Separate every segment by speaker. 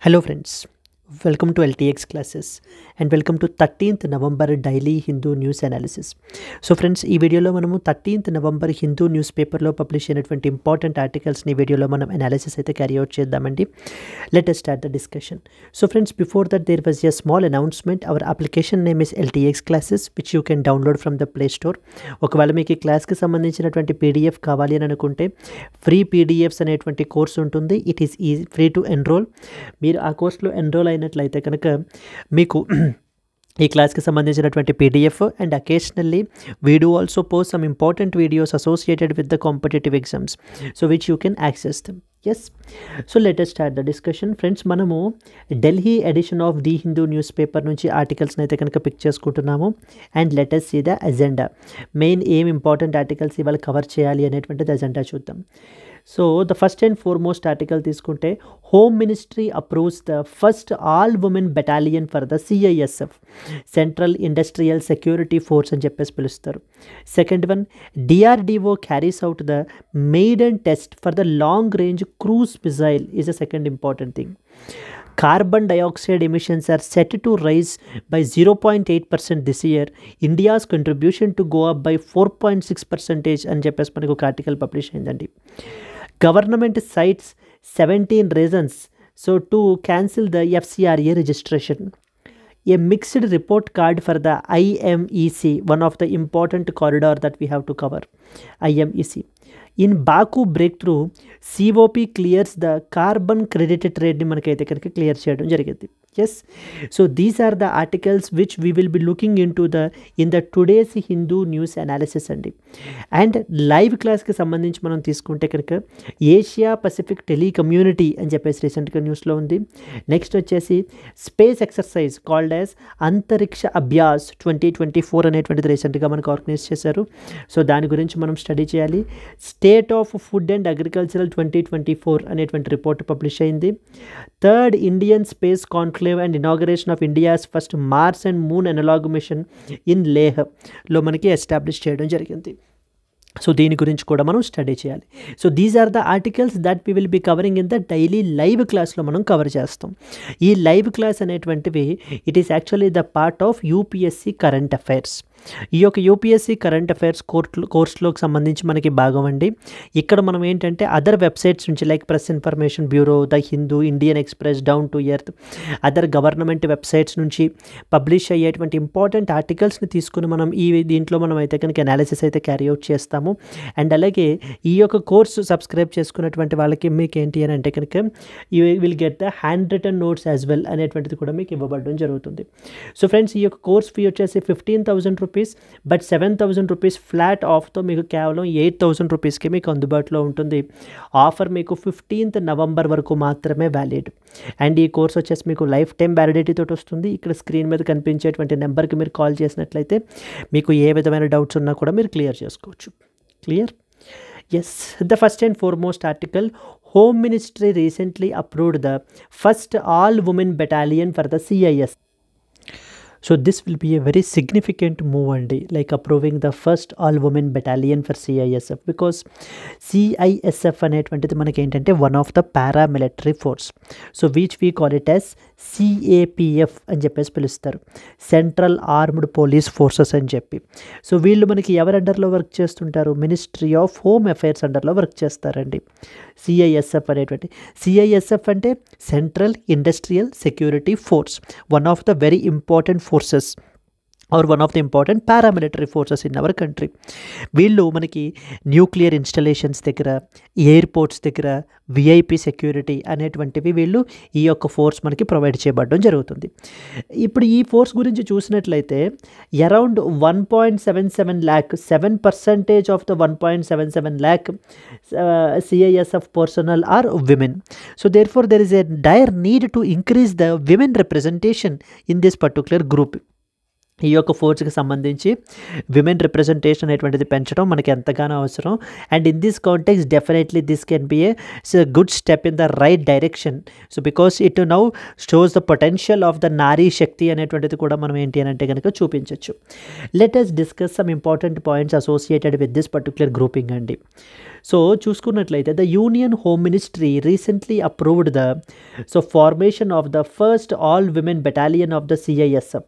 Speaker 1: Hello friends, welcome to LTX classes and welcome to 13th November daily Hindu news analysis. So friends, ఈ వీడియోలో మనము 13th November Hindu news పేపర్లో publish అయినటువంటి important ఆర్టికల్స్ని వీడియోలో మనం analysis అయితే క్యారీ అవుట్ చేద్దామండి. Let us start the discussion. So friends, before that there was a small announcement. Our application name is LTX classes which you can download from the Play Store. ఒకవేళ మీకు ఈ క్లాస్కి సంబంధించినటువంటి PDF కావాలి అని అనుకుంటే free PDFs అనేటువంటి course ఉంటుంది. It is free to enrol. మీరు ఆ కోర్స్లో ఎన్రోల్ అయినట్లయితే కనుక మీకు ఈ క్లాస్కి సంబంధించినటువంటి PDF and occasionally we do also post some important videos associated with the competitive exams so which you can access them. Yes, so let us start the discussion. Friends, మనము Delhi edition of the Hindu newspaper నుంచి ఆర్టికల్స్ని అయితే కనుక pick చేసుకుంటున్నాము. And let us see the agenda. Main ఏం important articles ఇవాళ cover చేయాలి అనేటువంటిది అజెండా చూద్దాం. So the first and foremost article తీసుకుంటే home ministry approves the first all women battalion for the CISF, central industrial security force అని చెప్పేసి పిలుస్తారు. Second one, DRDO carries out the maiden test for the long range cruise missile is a second important thing. Carbon dioxide emissions are set to rise by 0.8% this year. India's contribution to go up by 4.6% అని చెప్పేసి మనకు ఒక article publish అయిందండి. Government cites 17 reasons to cancel the FCRA registration. A mixed report card for the IMEC, one of the important corridor that we have to cover. IMEC. In Baku breakthrough, COP clears the carbon credit trade ని మనకైతే కనుక clear చేయడం జరిగింది. Yes, so these are the articles which we will be looking in the today's Hindu news analysis అండి. And live క్లాస్కి సంబంధించి మనం తీసుకుంటే కనుక ఏషియా పసిఫిక్ టెలికమ్యూనిటీ అని చెప్పేసి రీసెంట్గా న్యూస్లో ఉంది. నెక్స్ట్ వచ్చేసి స్పేస్ ఎక్సర్సైజ్ కాల్డ్ యాజ్ అంతరిక్ష అభ్యాస్ 2024 అనేటువంటిది రీసెంట్గా మనకు ఆర్గనైజ్ చేశారు. సో దాని గురించి మనం స్టడీ చేయాలి. State of food and agricultural 2024 అనేటువంటి రిపోర్ట్ పబ్లిష్ అయింది. Third Indian space conclave and inauguration of India's first Mars and moon analog mission in లేహ్లో మనకి ఎస్టాబ్లిష్ చేయడం జరిగింది. సో దీని గురించి కూడా మనం స్టడీ చేయాలి. So these are the articles that we will be covering in the daily live క్లాస్లో మనం కవర్ చేస్తాం. ఈ లైవ్ క్లాస్ అనేటువంటివి it is actually the part of UPSC current affairs. ఈ యొక్క UPSC కరెంట్ అఫైర్స్ కోర్సులోకి సంబంధించి మనకి భాగం అండి. ఇక్కడ మనం ఏంటంటే అదర్ వెబ్సైట్స్ నుంచి like press information bureau, the Hindu, Indian express, down to earth, other government websites నుంచి పబ్లిష్ అయ్యేటువంటి ఇంపార్టెంట్ ఆర్టికల్స్ని తీసుకుని మనం దీంట్లో మనం అయితే కనుక అనాలిసిస్ అయితే క్యారీ అవుట్ చేస్తాము. అండ్ అలాగే ఈ యొక్క కోర్సు సబ్స్క్రైబ్ చేసుకున్నటువంటి వాళ్ళకి మీకు ఏంటి అని అంటే కనుక you will get the handwritten notes as well అనేటువంటిది కూడా మీకు ఇవ్వబడడం జరుగుతుంది. సో ఫ్రెండ్స్, ఈ యొక్క కోర్స్ ఫీ వచ్చేసి 15,000 రూపీస్, బట్ 7,000 రూపీస్ ఫ్లాట్ ఆఫ్తో మీకు కేవలం 8,000 రూపీస్కి మీకు అందుబాటులో ఉంటుంది. ఆఫర్ మీకు 15th నవంబర్ వరకు మాత్రమే వ్యాలిడ్. అండ్ ఈ కోర్స్ వచ్చేసి మీకు లైఫ్ టైం వ్యాలిడిటీ తోటి వస్తుంది. ఇక్కడ స్క్రీన్ మీద కనిపించేటువంటి నెంబర్కి మీరు కాల్ చేసినట్లయితే మీకు ఏ విధమైన డౌట్స్ ఉన్నా కూడా మీరు క్లియర్ చేసుకోవచ్చు. Clear? Yes, the first and foremost article, home ministry recently approved the first all women battalion for the CIS. So this will be a very significant move and like approving the first all women battalion for CISF, because CISF అనేటువంటిది మనకి ఏంటంటే one of the paramilitary force. So which we call it as CAPF అని చెప్పేసి పిలుస్తారు, central armed police forces అని చెప్పి. So వీళ్ళు మనకి ఎవరి అండర్లో వర్క్ చేస్తుంటారు? మినిస్ట్రీ ఆఫ్ హోమ్ అఫైర్స్ అండర్లో వర్క్ చేస్తారండి. CISF అనేటువంటి CISF అంటే central industrial security force, one of the very important forces or one of the important paramilitary forces in our country. వీళ్ళు మనకి న్యూక్లియర్ ఇన్స్టలేషన్స్ దగ్గర, ఎయిర్పోర్ట్స్ దగ్గర VIP security అనేటువంటివి వీళ్ళు ఈ యొక్క ఫోర్స్ మనకి ప్రొవైడ్ చేయబడడం జరుగుతుంది. ఇప్పుడు ఈ ఫోర్స్ గురించి చూసినట్లయితే around 1.77 lakh, 7% of the 1.77 lakh CISF personnel are women. So therefore there is a dire need to increase the women representation in this particular group. ఈ యొక్క ఫోర్స్కి సంబంధించి విమెన్ రిప్రజెంటేషన్ అనేటువంటిది పెంచడం మనకి ఎంతగానో అవసరం. And in this context definitely this can be a good step in the right direction. So because it now shows the potential of the నారీ శక్తి అనేటువంటిది కూడా మనం ఏంటి అని అంటే కనుక చూపించవచ్చు. Let us discuss some important points associated with this particular grouping అండి. So చూసుకున్నట్లయితే the union home ministry recently approved the formation of the first all women battalion of the CISF.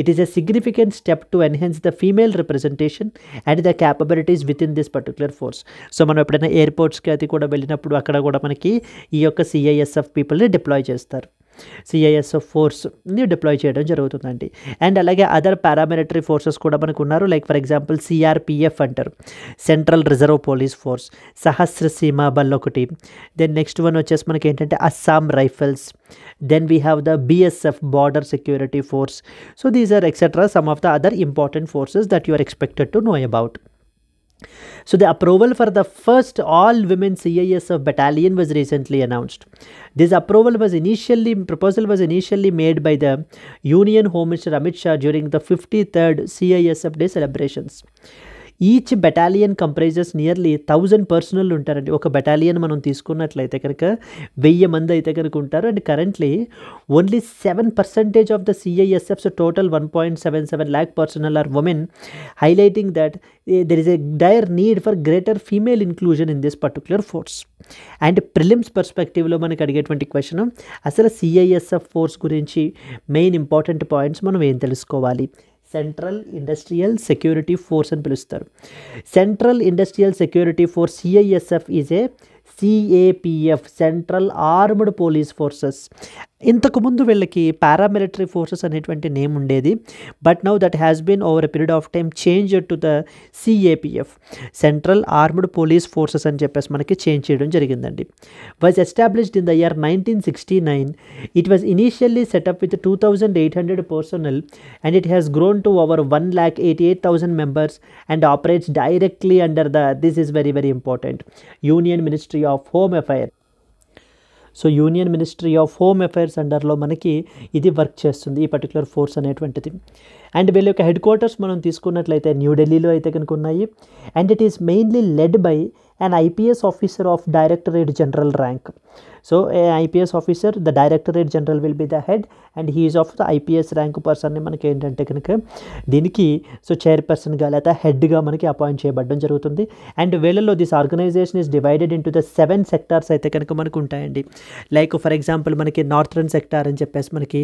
Speaker 1: It is a significant step to enhance the female representation and the capabilities within this particular force. So మనం ఎప్పుడైనా ఎయిర్పోర్ట్స్కి అది కూడా వెళ్ళినప్పుడు అక్కడ కూడా మనకి ఈ యొక్క CISF పీపుల్ని డిప్లాయ్ చేస్తారు, CISF ఫోర్స్ని డిప్లాయ్ చేయడం జరుగుతుందండి. అండ్ అలాగే అదర్ పారామిలిటరీ ఫోర్సెస్ కూడా మనకు ఉన్నారు. లైక్ ఫర్ ఎగ్జాంపుల్ CRPF అంటారు, సెంట్రల్ రిజర్వ్ పోలీస్ ఫోర్స్, సహస్ర సీమా బల్ ఒకటి. దెన్ నెక్స్ట్ వన్ వచ్చేసి మనకి ఏంటంటే Assam rifles. Then we have the BSF, Border Security Force. So these are etc. some of the other important forces that you are expected to know about. So the approval for the first all-women CISF battalion was recently announced. This proposal was initially made by the Union Home Minister Amit Shah during the 53rd CISF Day celebrations. Each battalion comprises nearly 1000 personal ఉంటారండి. ఒక battalion మనం తీసుకున్నట్లయితే కనుక 1000 మంది అయితే కనుక ఉంటారు. And currently only 7% of the CISF's total 1.77 lakh personnel are women, highlighting that there is a dire need for greater female inclusion in this particular force. And prelims పర్స్పెక్టివ్లో మనకి అడిగేటువంటి క్వశ్చన్, అసలు CISF ఫోర్స్ గురించి main important points మనం ఏం తెలుసుకోవాలి? Central industrial security force అని పిలుస్తారు. Central industrial security force CISF is a CAPF, central armed police forces. ఇంతకుముందు వీళ్ళకి పారామిలిటరీ ఫోర్సెస్ అనేటువంటి నేమ్ ఉండేది, but now that has been over a period of time changed to the CAPF, central armed police forces అని చెప్పేసి మనకి change చేయడం జరిగిందండి. Was established in the year 1969. It was initially set up with 2800 personnel and it has grown to over 1,88,000 members and operates directly under the, this is very very important, Union Ministry of Home Affairs. So union ministry of home affairs అండర్లో మనకి ఇది work చేస్తుంది ఈ particular force అనేటువంటిది. And వీళ్ళ యొక్క head quarters మనం తీసుకున్నట్లయితే న్యూఢిల్లీలో అయితే కనుక ఉన్నాయి. And it is mainly led by an IPS officer of Directorate General rank. So an IPS officer, the Directorate General will be the head and he is of the IPS rank person ని మనకి ఏంటంటే కనుక దీనికి so చైర్పర్సన్గా లేదా హెడ్గా మనకి appoint చేయబడడం జరుగుతుంది. అండ్ వీళ్ళలో this organisation is divided into the 7 sectors అయితే కనుక మనకు ఉంటాయండి. లైక్ ఫర్ ఎగ్జాంపుల్ మనకి నార్థరన్ సెక్టార్ అని చెప్పేసి మనకి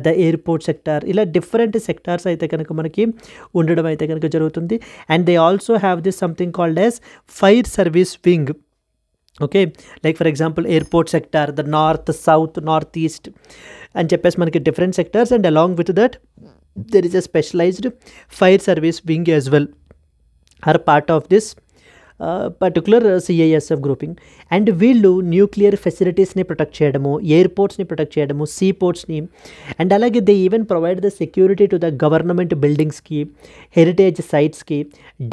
Speaker 1: ద ఎయిర్పోర్ట్ సెక్టార్, ఇలా డిఫరెంట్ సెక్టార్స్ అయితే కనుక మనకి ఉండడం అయితే కనుక జరుగుతుంది. And they also have this something called as fire service wing. Okay, like for example airport sector, the north, south, north east అని చెప్పేసి మనకి different sectors. And along with that there is a specialised fire service wing as well are part of this particular CISF grouping. And వీళ్ళు nuclear ఫెసిలిటీస్ని protect చేయడము, ఎయిర్పోర్ట్స్ని protect చేయడము, sea పోర్ట్స్ని, and అలాగే they even provide the security to the government బిల్డింగ్స్కి, హెరిటేజ్ సైట్స్కి,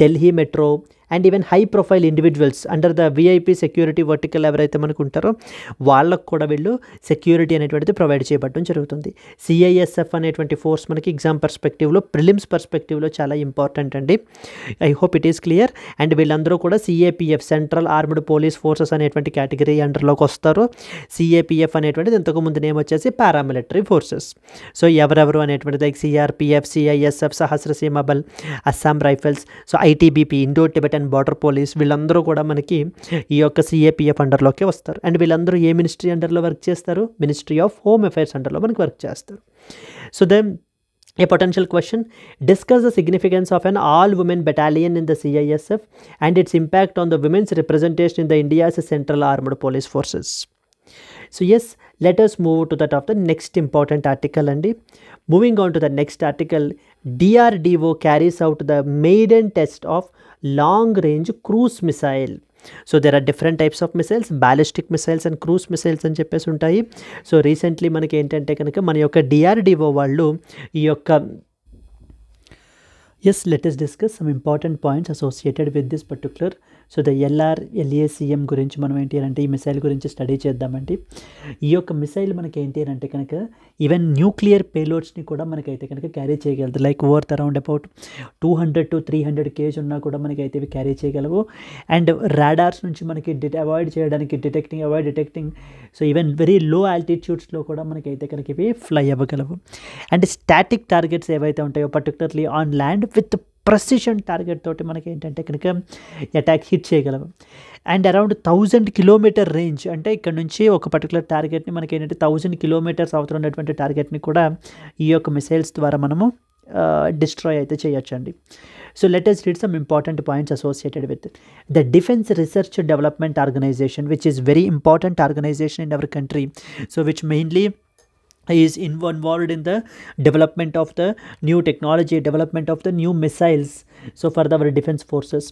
Speaker 1: Delhi metro and even high profile individuals under the VIP security vertical ఎవరైతే మనకు ఉంటారో వాళ్ళకు కూడా వీళ్ళు సెక్యూరిటీ అనేటువంటిది ప్రొవైడ్ చేయబడడం జరుగుతుంది. CISF అనేటువంటి ఫోర్స్ మనకి ఎగ్జామ్ పర్స్పెక్టివ్లో, ప్రిలిమ్స్ పర్స్పెక్టివ్లో చాలా ఇంపార్టెంట్ అండి. I hope it is clear. And వీళ్ళందరూ కూడా CAPF, central armed police forces అనేటువంటి కేటగిరీ అండర్లోకి వస్తారు. CAPF అనేటువంటిది ఇంతకుముందు నేమ్ వచ్చేసి పారామిలిటరీ ఫోర్సెస్. సో ఎవరెవరు అనేటువంటిది లైక్ CRPF, CISF, సహస్ర సీమా బల్, Assam rifles, so ITBP, Indo Tibetan border police, వీళ్ళందరూ కూడా మనకి ఈ యొక్క CAPF అండర్లోకి వస్తారు. అండ్ వీళ్ళందరూ ఏ మినిస్ట్రీ అండర్లో వర్క్ చేస్తారు? మినిస్ట్రీ ఆఫ్ హోమ్ అఫైర్స్ అండర్లో మనకి వర్క్ చేస్తారు. So then a potential question, discuss the significance of an all-women battalion in the CISF and its impact on the women's representation in the India's central armed police forces. So yes, let us move to that of the next important article. And moving on to the next article, DRDO carries out the maiden test of long range cruise missile. So there are different types of missiles, ballistic missiles and cruise missiles అని చెప్పేసి ఉంటాయి. So recently మనకి ఏంటంటే కనుక మన యొక్క DRDO వాళ్ళు ఈ యొక్క let us discuss some important points associated with this particular. So the LRLACM గురించి మనం ఏంటి అంటే ఈ మిసైల్ గురించి స్టడీ చేద్దామండి. ఈ యొక్క మిసైల్ మనకి ఏంటి అంటే కనుక ఈవెన్ న్యూక్లియర్ పేలోడ్స్ని కూడా మనకైతే కనుక క్యారీ చేయగలదు. Like worth around about 200 to 300 kg ఉన్నా కూడా మనకైతే ఇవి క్యారీ చేయగలవు. అండ్ రాడార్స్ నుంచి మనకి అవాయిడ్ చేయడానికి detecting so even very low ఆల్టిట్యూడ్స్లో కూడా మనకైతే కనుక ఇవి ఫ్లై అవ్వగలవు. అండ్ స్టాటిక్ టార్గెట్స్ ఏవైతే ఉంటాయో particularly on land with precision target తోటి మనకి ఏంటంటే కనుక అటాక్ హిట్ చేయగలము. అండ్ అరౌండ్ 1000 కిలోమీటర్ రేంజ్, అంటే ఇక్కడ నుంచి ఒక పర్టికులర్ టార్గెట్ని మనకి ఏంటంటే 1000 కిలోమీటర్స్ అవతల ఉన్నటువంటి టార్గెట్ని కూడా ఈ యొక్క మిసైల్స్ ద్వారా మనము డిస్ట్రాయ్ అయితే చేయొచ్చండి. So let us read some important points associated with it. The Defense Research Development Organization, which is very important organization in our country, so which mainly is involved in the development of the new technology, development of the new missiles, so for our defense forces,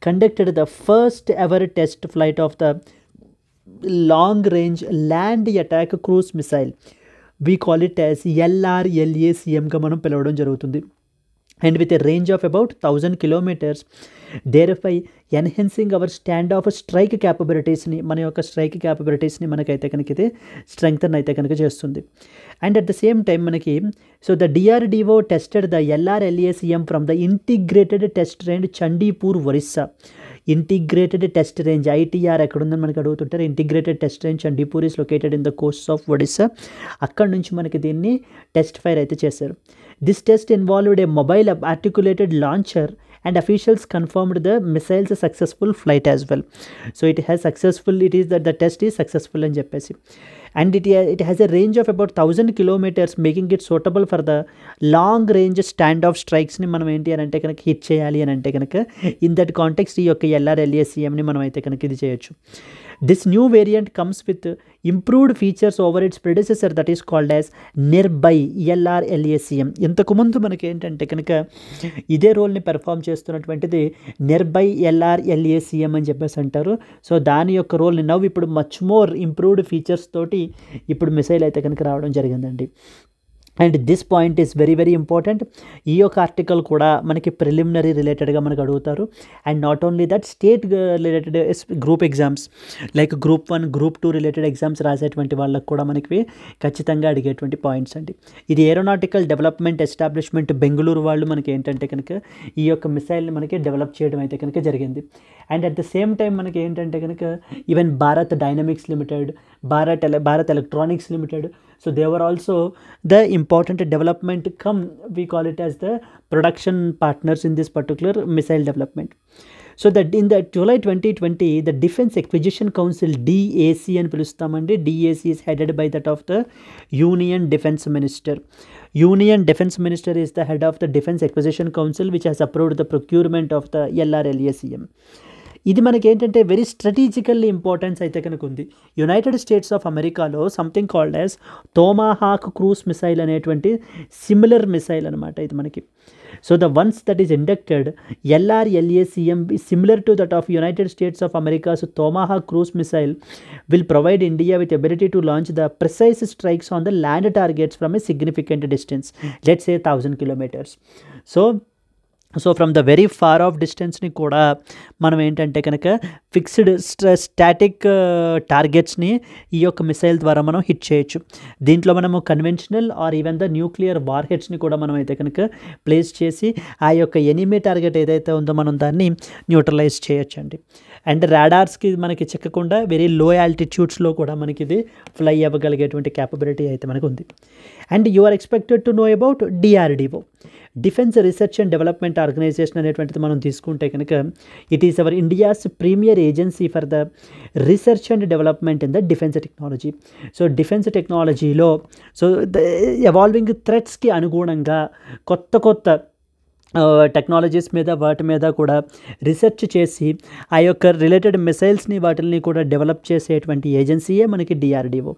Speaker 1: conducted the first ever test flight of the long range land attack cruise missile. We call it as LRLACM గా మనం పిలవడం జరుగుతుంది. And with a range of about 1000 kilometers, thereby enhancing our standoff strike capabilities ని, మన యొక్క strike క్యాపబిలిటీస్ని మనకైతే కనుక ఇది స్ట్రెంగ్తన్ అయితే కనుక చేస్తుంది. And at the same time మనకి so the DRDO tested the LRLACM from the integrated test range Chandipur, Orissa. Integrated test range ITR ఎక్కడ ఉందని మనకు అడుగుతుంటారు. Integrated test range Chandipur is located in the coast of Odisha. అక్కడ నుంచి మనకి దీన్ని టెస్ట్ ఫైర్ అయితే చేశారు. This test involved a mobile articulated launcher and officials confirmed the missile's successful flight as well. So it is that the test is successful అని చెప్పేసి. And it has a range of about 1000 kilometers, making it suitable for the long range standoff strikesని మనం ఏంటి అని అంటే కనుక hit చేయాలి అని అంటే కనుక ఇన్ దట్ కాంటెక్స్ట్ ఈ యొక్క LRLACMని మనం అయితే కనుక ఇది చేయొచ్చు. This new variant comes with improved features over its predecessor, that is called as Nirbhai LRLACM. ఇంతకు ముందు మనకి ఏంటంటే కనుక ఇదే రోల్ని పెర్ఫామ్ చేస్తున్నటువంటిది Nirbhai LRLACM అని చెప్పేసి అంటారు. సో దాని యొక్క రోల్ని నవ్వు ఇప్పుడు మచ్ మోర్ ఇంప్రూవ్డ్ ఫీచర్స్ తోటి ఇప్పుడు మిసైల్ అయితే కనుక రావడం జరిగిందండి. And this point is very very important. ఈ యొక్క ఆర్టికల్ కూడా మనకి ప్రిలిమినరీ రిలేటెడ్గా మనకు అడుగుతారు. And not only that, state related group exams like group 1, group 2 related exams రాసేటువంటి వాళ్ళకు కూడా మనకి ఖచ్చితంగా అడిగేటువంటి పాయింట్స్ అండి. ఇది ఏరోనాటికల్ డెవలప్మెంట్ ఎస్టాబ్లిష్మెంట్ బెంగళూరు వాళ్ళు మనకి ఏంటంటే కనుక ఈ యొక్క మిసైల్ని మనకి డెవలప్ చేయడం అయితే కనుక జరిగింది. And at the same time మనకి ఏంటంటే కనుక even Bharat dynamics limited, Bharat electronics limited, so they were also the important development we call it as the production partners in this particular missile development. So that in the July 2020, the Defense Acquisition Council, DAC అని పిలుస్తామండి. DAC is headed by that of the Union Defense Minister. Union Defense Minister is the head of the Defense Acquisition Council, which has approved the procurement of the LRLACM. ఇది మనకి ఏంటంటే very strategically importance అయితే కనుక ఉంది. United States of అమెరికాలో something called as Tomahawk cruise missile అనేటువంటి similar missile అనమాట ఇది మనకి. So the once that is inducted LRLACM similar to that of United States of America's Tomahawk cruise missile will provide India with ability to launch the precise strikes on the land targets from a significant distance, let's say 1000 kilometers. So from the very far off డిస్టెన్స్ని కూడా మనం ఏంటంటే కనుక fixed static టార్గెట్స్ని ఈ యొక్క missile ద్వారా మనం hit చేయొచ్చు. దీంట్లో మనము conventional or even the nuclear war హెడ్స్ని కూడా మనం అయితే కనుక ప్లేస్ చేసి ఆ యొక్క ఎనిమీ టార్గెట్ ఏదైతే ఉందో మనం దాన్ని న్యూట్రలైజ్ చేయొచ్చండి. అండ్ రాడార్స్కి మనకి చిక్కకుండా వెరీ లో ఆల్టిట్యూడ్స్లో కూడా మనకి ఇది ఫ్లై అవ్వగలిగేటువంటి క్యాపబిలిటీ అయితే మనకు ఉంది. And you are expected to know about DRDO, defence research and development organisation అనేటువంటిది మనం తీసుకుంటే కనుక it is our India's premier agency for the research and development in the defence technology. So defence టెక్నాలజీలో so the evolving థ్రెట్స్కి అనుగుణంగా కొత్త technologies మీద వాటి మీద కూడా రీసెర్చ్ చేసి ఆ యొక్క రిలేటెడ్ మిసైల్స్ని వాటిని కూడా డెవలప్ చేసేటువంటి ఏజెన్సీయే మనకి DRDO.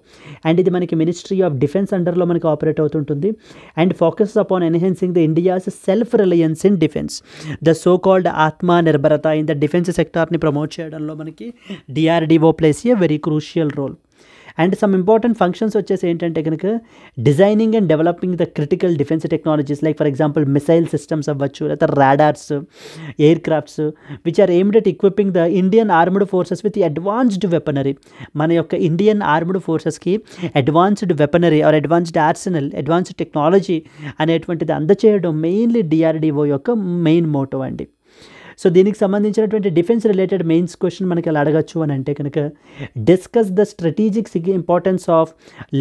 Speaker 1: అండ్ ఇది మనకి మినిస్ట్రీ ఆఫ్ డిఫెన్స్ అండర్లో మనకి ఆపరేట్ అవుతుంటుంది. And focus upon enhancing the India's self reliance in defence, the so called Atmanirbharta in the defence సెక్టార్ని ప్రమోట్ చేయడంలో మనకి DRDO plays a very crucial role. And some important functions వచ్చేసి ఏంటంటే కనుక designing and developing the critical defence technologies like for example missile systems అవ్వచ్చు, లేదా radars, aircrafts which are aimed at equipping the Indian armed forces with advanced weaponry. మన యొక్క Indian armed ఫోర్సెస్కి advanced weaponry or advanced arsenal, advanced technology అనేటువంటిది అందచేయడం mainly DRDO యొక్క main motto అండి. So దీనికి సంబంధించినటువంటి డిఫెన్స్ రిలేటెడ్ మెయిన్స్ క్వశ్చన్ మనకి ఎలా అడగచ్చు అని అంటే కనుక, discuss the strategic importance of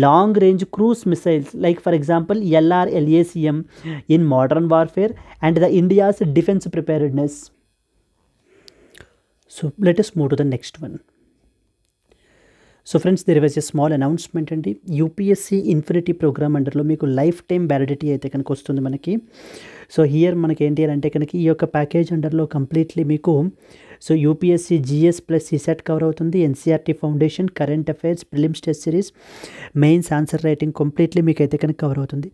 Speaker 1: long range cruise missiles like for example LRLACM in modern warfare and the India's defence preparedness. So let us move to the next one. So friends, there was a small announcement అండి. UPSC infinity programme అండర్లో మీకు life time validity అయితే కనుక వస్తుంది మనకి. So here మనకి ఏంటి అని అంటే కనుక ఈ యొక్క ప్యాకేజ్ అండర్లో కంప్లీట్లీ మీకు so UPSC GS plus CSAT cover అవుతుంది, NCERT foundation, current affairs, prelims test series, mains answer writing completely మీకు అయితే కనుక కవర్ అవుతుంది.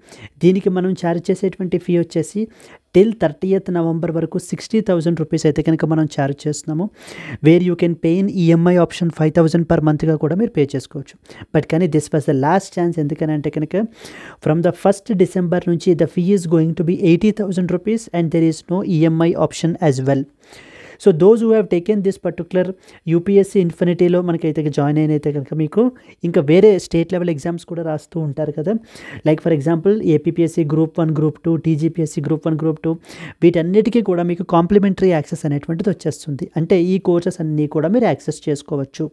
Speaker 1: దీనికి మనం ఛార్జ్ చేసేటువంటి ఫీ వచ్చేసి టిల్ 30th November వరకు 60,000 రూపీస్ అయితే కనుక మనం ఛార్జ్ చేస్తున్నాము. Where you can pay in EMI option 5,000 per monthగా కూడా మీరు పే చేసుకోవచ్చు. బట్ కానీ this was the last chance. ఎందుకని అంటే కనుక ఫ్రమ్ ద 1st December నుంచి the fee is going to be 80,000 rupees and there is no EMI option as well. So those who have taken this particular UPSC ఇన్ఫినిటీలో మనకైతే join అయినైతే కనుక మీకు ఇంకా వేరే స్టేట్ లెవెల్ ఎగ్జామ్స్ కూడా రాస్తూ ఉంటారు కదా. Like for example APPSC Group 1 Group 2, TGPSC Group 1 Group 2, వీటన్నిటికీ కూడా మీకు కాంప్లిమెంటరీ యాక్సెస్ అనేటువంటిది వచ్చేస్తుంది. అంటే ఈ కోర్సెస్ అన్నీ కూడా మీరు యాక్సెస్ చేసుకోవచ్చు.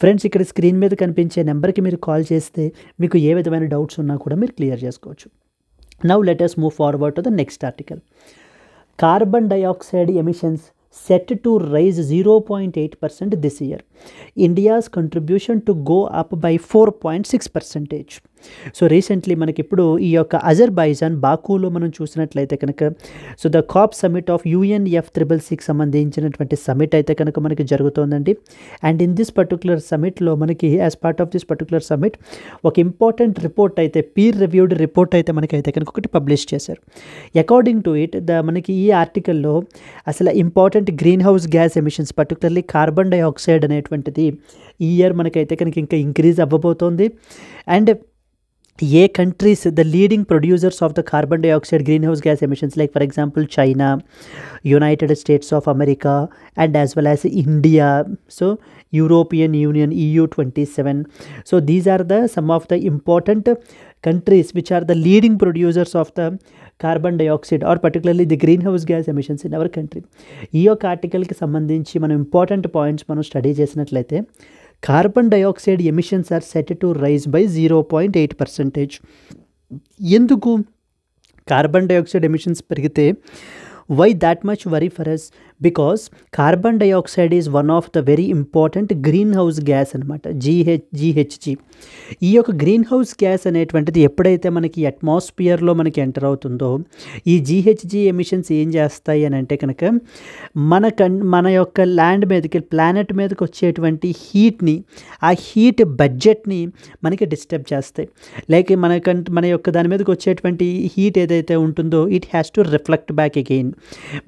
Speaker 1: ఫ్రెండ్స్, ఇక్కడ స్క్రీన్ మీద కనిపించే నెంబర్కి మీరు కాల్ చేస్తే మీకు ఏ విధమైన డౌట్స్ ఉన్నా కూడా మీరు క్లియర్ చేసుకోవచ్చు. Now let us move forward to the next article. Carbon dioxide emissions set to rise 0.8% this year. India's contribution to go up by 4.6%. So recently మనకి ఇప్పుడు ఈ యొక్క అజర్బైజాన్ బాకూలో మనం చూసినట్లయితే కనుక so the COP summit of UNFCCCకి సంబంధించినటువంటి సమిట్ అయితే కనుక మనకి జరుగుతోందండి. అండ్ ఇన్ దిస్ పర్టికులర్ సమిట్లో మనకి as part of this particular summit ఒక ఇంపార్టెంట్ రిపోర్ట్ అయితే పీర్ రివ్యూడ్ రిపోర్ట్ అయితే మనకి అయితే కనుక ఒకటి పబ్లిష్ చేశారు. అకార్డింగ్ టు ఇట్ మనకి ఈ ఆర్టికల్లో అసలు important greenhouse gas emissions particularly carbon dioxide అనేటువంటిది ఈ ఇయర్ మనకైతే కనుక ఇంకా ఇంక్రీజ్ అవ్వబోతోంది. And a countries the leading producers of the carbon dioxide greenhouse gas emissions like for example China, United States of America and as well as India, so European Union EU27. So these are the some of the important countries which are the leading producers of the carbon dioxide or particularly the greenhouse gas emissions in our country. ఈ యొక్క ఆర్టికల్కి సంబంధించి మనం important points మనం study చేసినట్లయితే carbon dioxide emissions are set to rise by 0.8%. ఎందుకు కార్బన్ dioxide ఎమిషన్స్ పెరిగితే why that much worry for us? Because carbon dioxide is one of the very important greenhouse gas అనమాట, GHG. ఈ యొక్క గ్రీన్ హౌస్ గ్యాస్ అనేటువంటిది ఎప్పుడైతే మనకి అట్మాస్ఫియర్లో మనకి ఎంటర్ అవుతుందో ఈ GHG ఎమిషన్స్ ఏం చేస్తాయి అని అంటే కనుక మన యొక్క ల్యాండ్ మీదకి ప్లానెట్ మీదకి వచ్చేటువంటి హీట్ని, ఆ హీట్ బడ్జెట్ని మనకి డిస్టర్బ్ చేస్తాయి. లైక్ మన యొక్క దాని మీదకి వచ్చేటువంటి హీట్ ఏదైతే ఉంటుందో it has to reflect back again.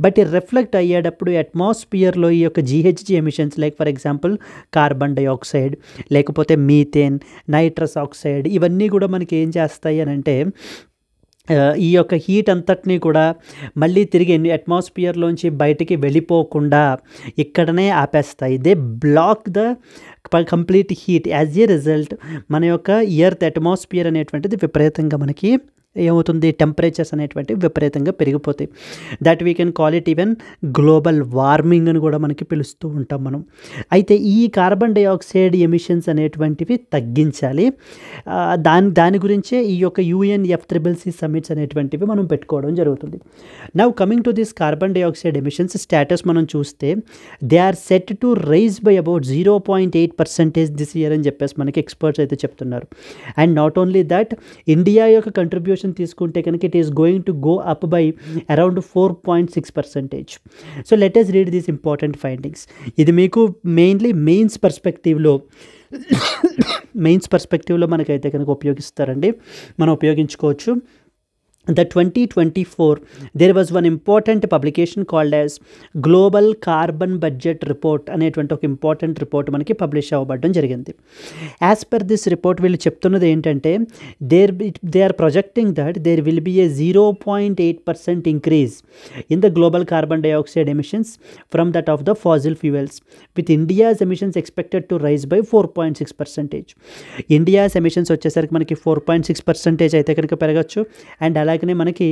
Speaker 1: But ఈ రిఫ్లెక్ట్ అయ్యేటప్పుడు అట్మాస్ఫియర్లో ఈ యొక్క GHG emissions like for example carbon dioxide లేకపోతే మీథేన్, నైట్రస్ ఆక్సైడ్ ఇవన్నీ కూడా మనకి ఏం చేస్తాయి అని అంటే ఈ యొక్క హీట్ అంతటినీ కూడా మళ్ళీ తిరిగి అట్మాస్ఫియర్లోంచి బయటికి వెళ్ళిపోకుండా ఇక్కడనే ఆపేస్తాయి. They block the complete heat. As a result మన యొక్క ఎర్త్ అట్మాస్ఫియర్ అనేటువంటిది విపరీతంగా మనకి ఏమవుతుంది, టెంపరేచర్స్ అనేటువంటివి విపరీతంగా పెరిగిపోతాయి. That we can call it even global warming అని కూడా మనకి పిలుస్తూ ఉంటాం మనం. అయితే ఈ కార్బన్ డైఆక్సైడ్ ఎమిషన్స్ అనేటువంటివి తగ్గించాలి. దాని గురించే ఈ యొక్క UNFCCC సమిట్స్ అనేటువంటివి మనం పెట్టుకోవడం జరుగుతుంది. Now coming to this carbon dioxide emissions status మనం చూస్తే they are set to rise by about 0.8% this year అని చెప్పేసి మనకి ఎక్స్పర్ట్స్ అయితే చెప్తున్నారు. And not only that, India యొక్క కంట్రిబ్యూషన్ తీసుకుంటే కనుక it is going to go up by around 4.6%. So let us read these important findings. ఇది మీకు మెయిన్లీ మెయిన్స్ పర్స్పెక్టివ్లో మనకైతే కనుక ఉపయోగిస్తారండి, మనం ఉపయోగించుకోవచ్చు. The 2024 there was one important publication called as Global Carbon Budget Report అనేటువంటి ఒక ఇంపార్టెంట్ రిపోర్ట్ మనకి publish అవ్వబడడం జరిగింది. యాజ్ పర్ దిస్ రిపోర్ట్ వీళ్ళు చెప్తున్నది ఏంటంటే they are projecting that there will be a 0.8% increase in the global carbon dioxide emissions from that of the fossil fuels with India's emissions expected to rise by 4.6%. India's emissions వచ్చేసరికి మనకి 4.6% అయితే కనుక పెరగచ్చు. And అలాగే అలాగనే మనకి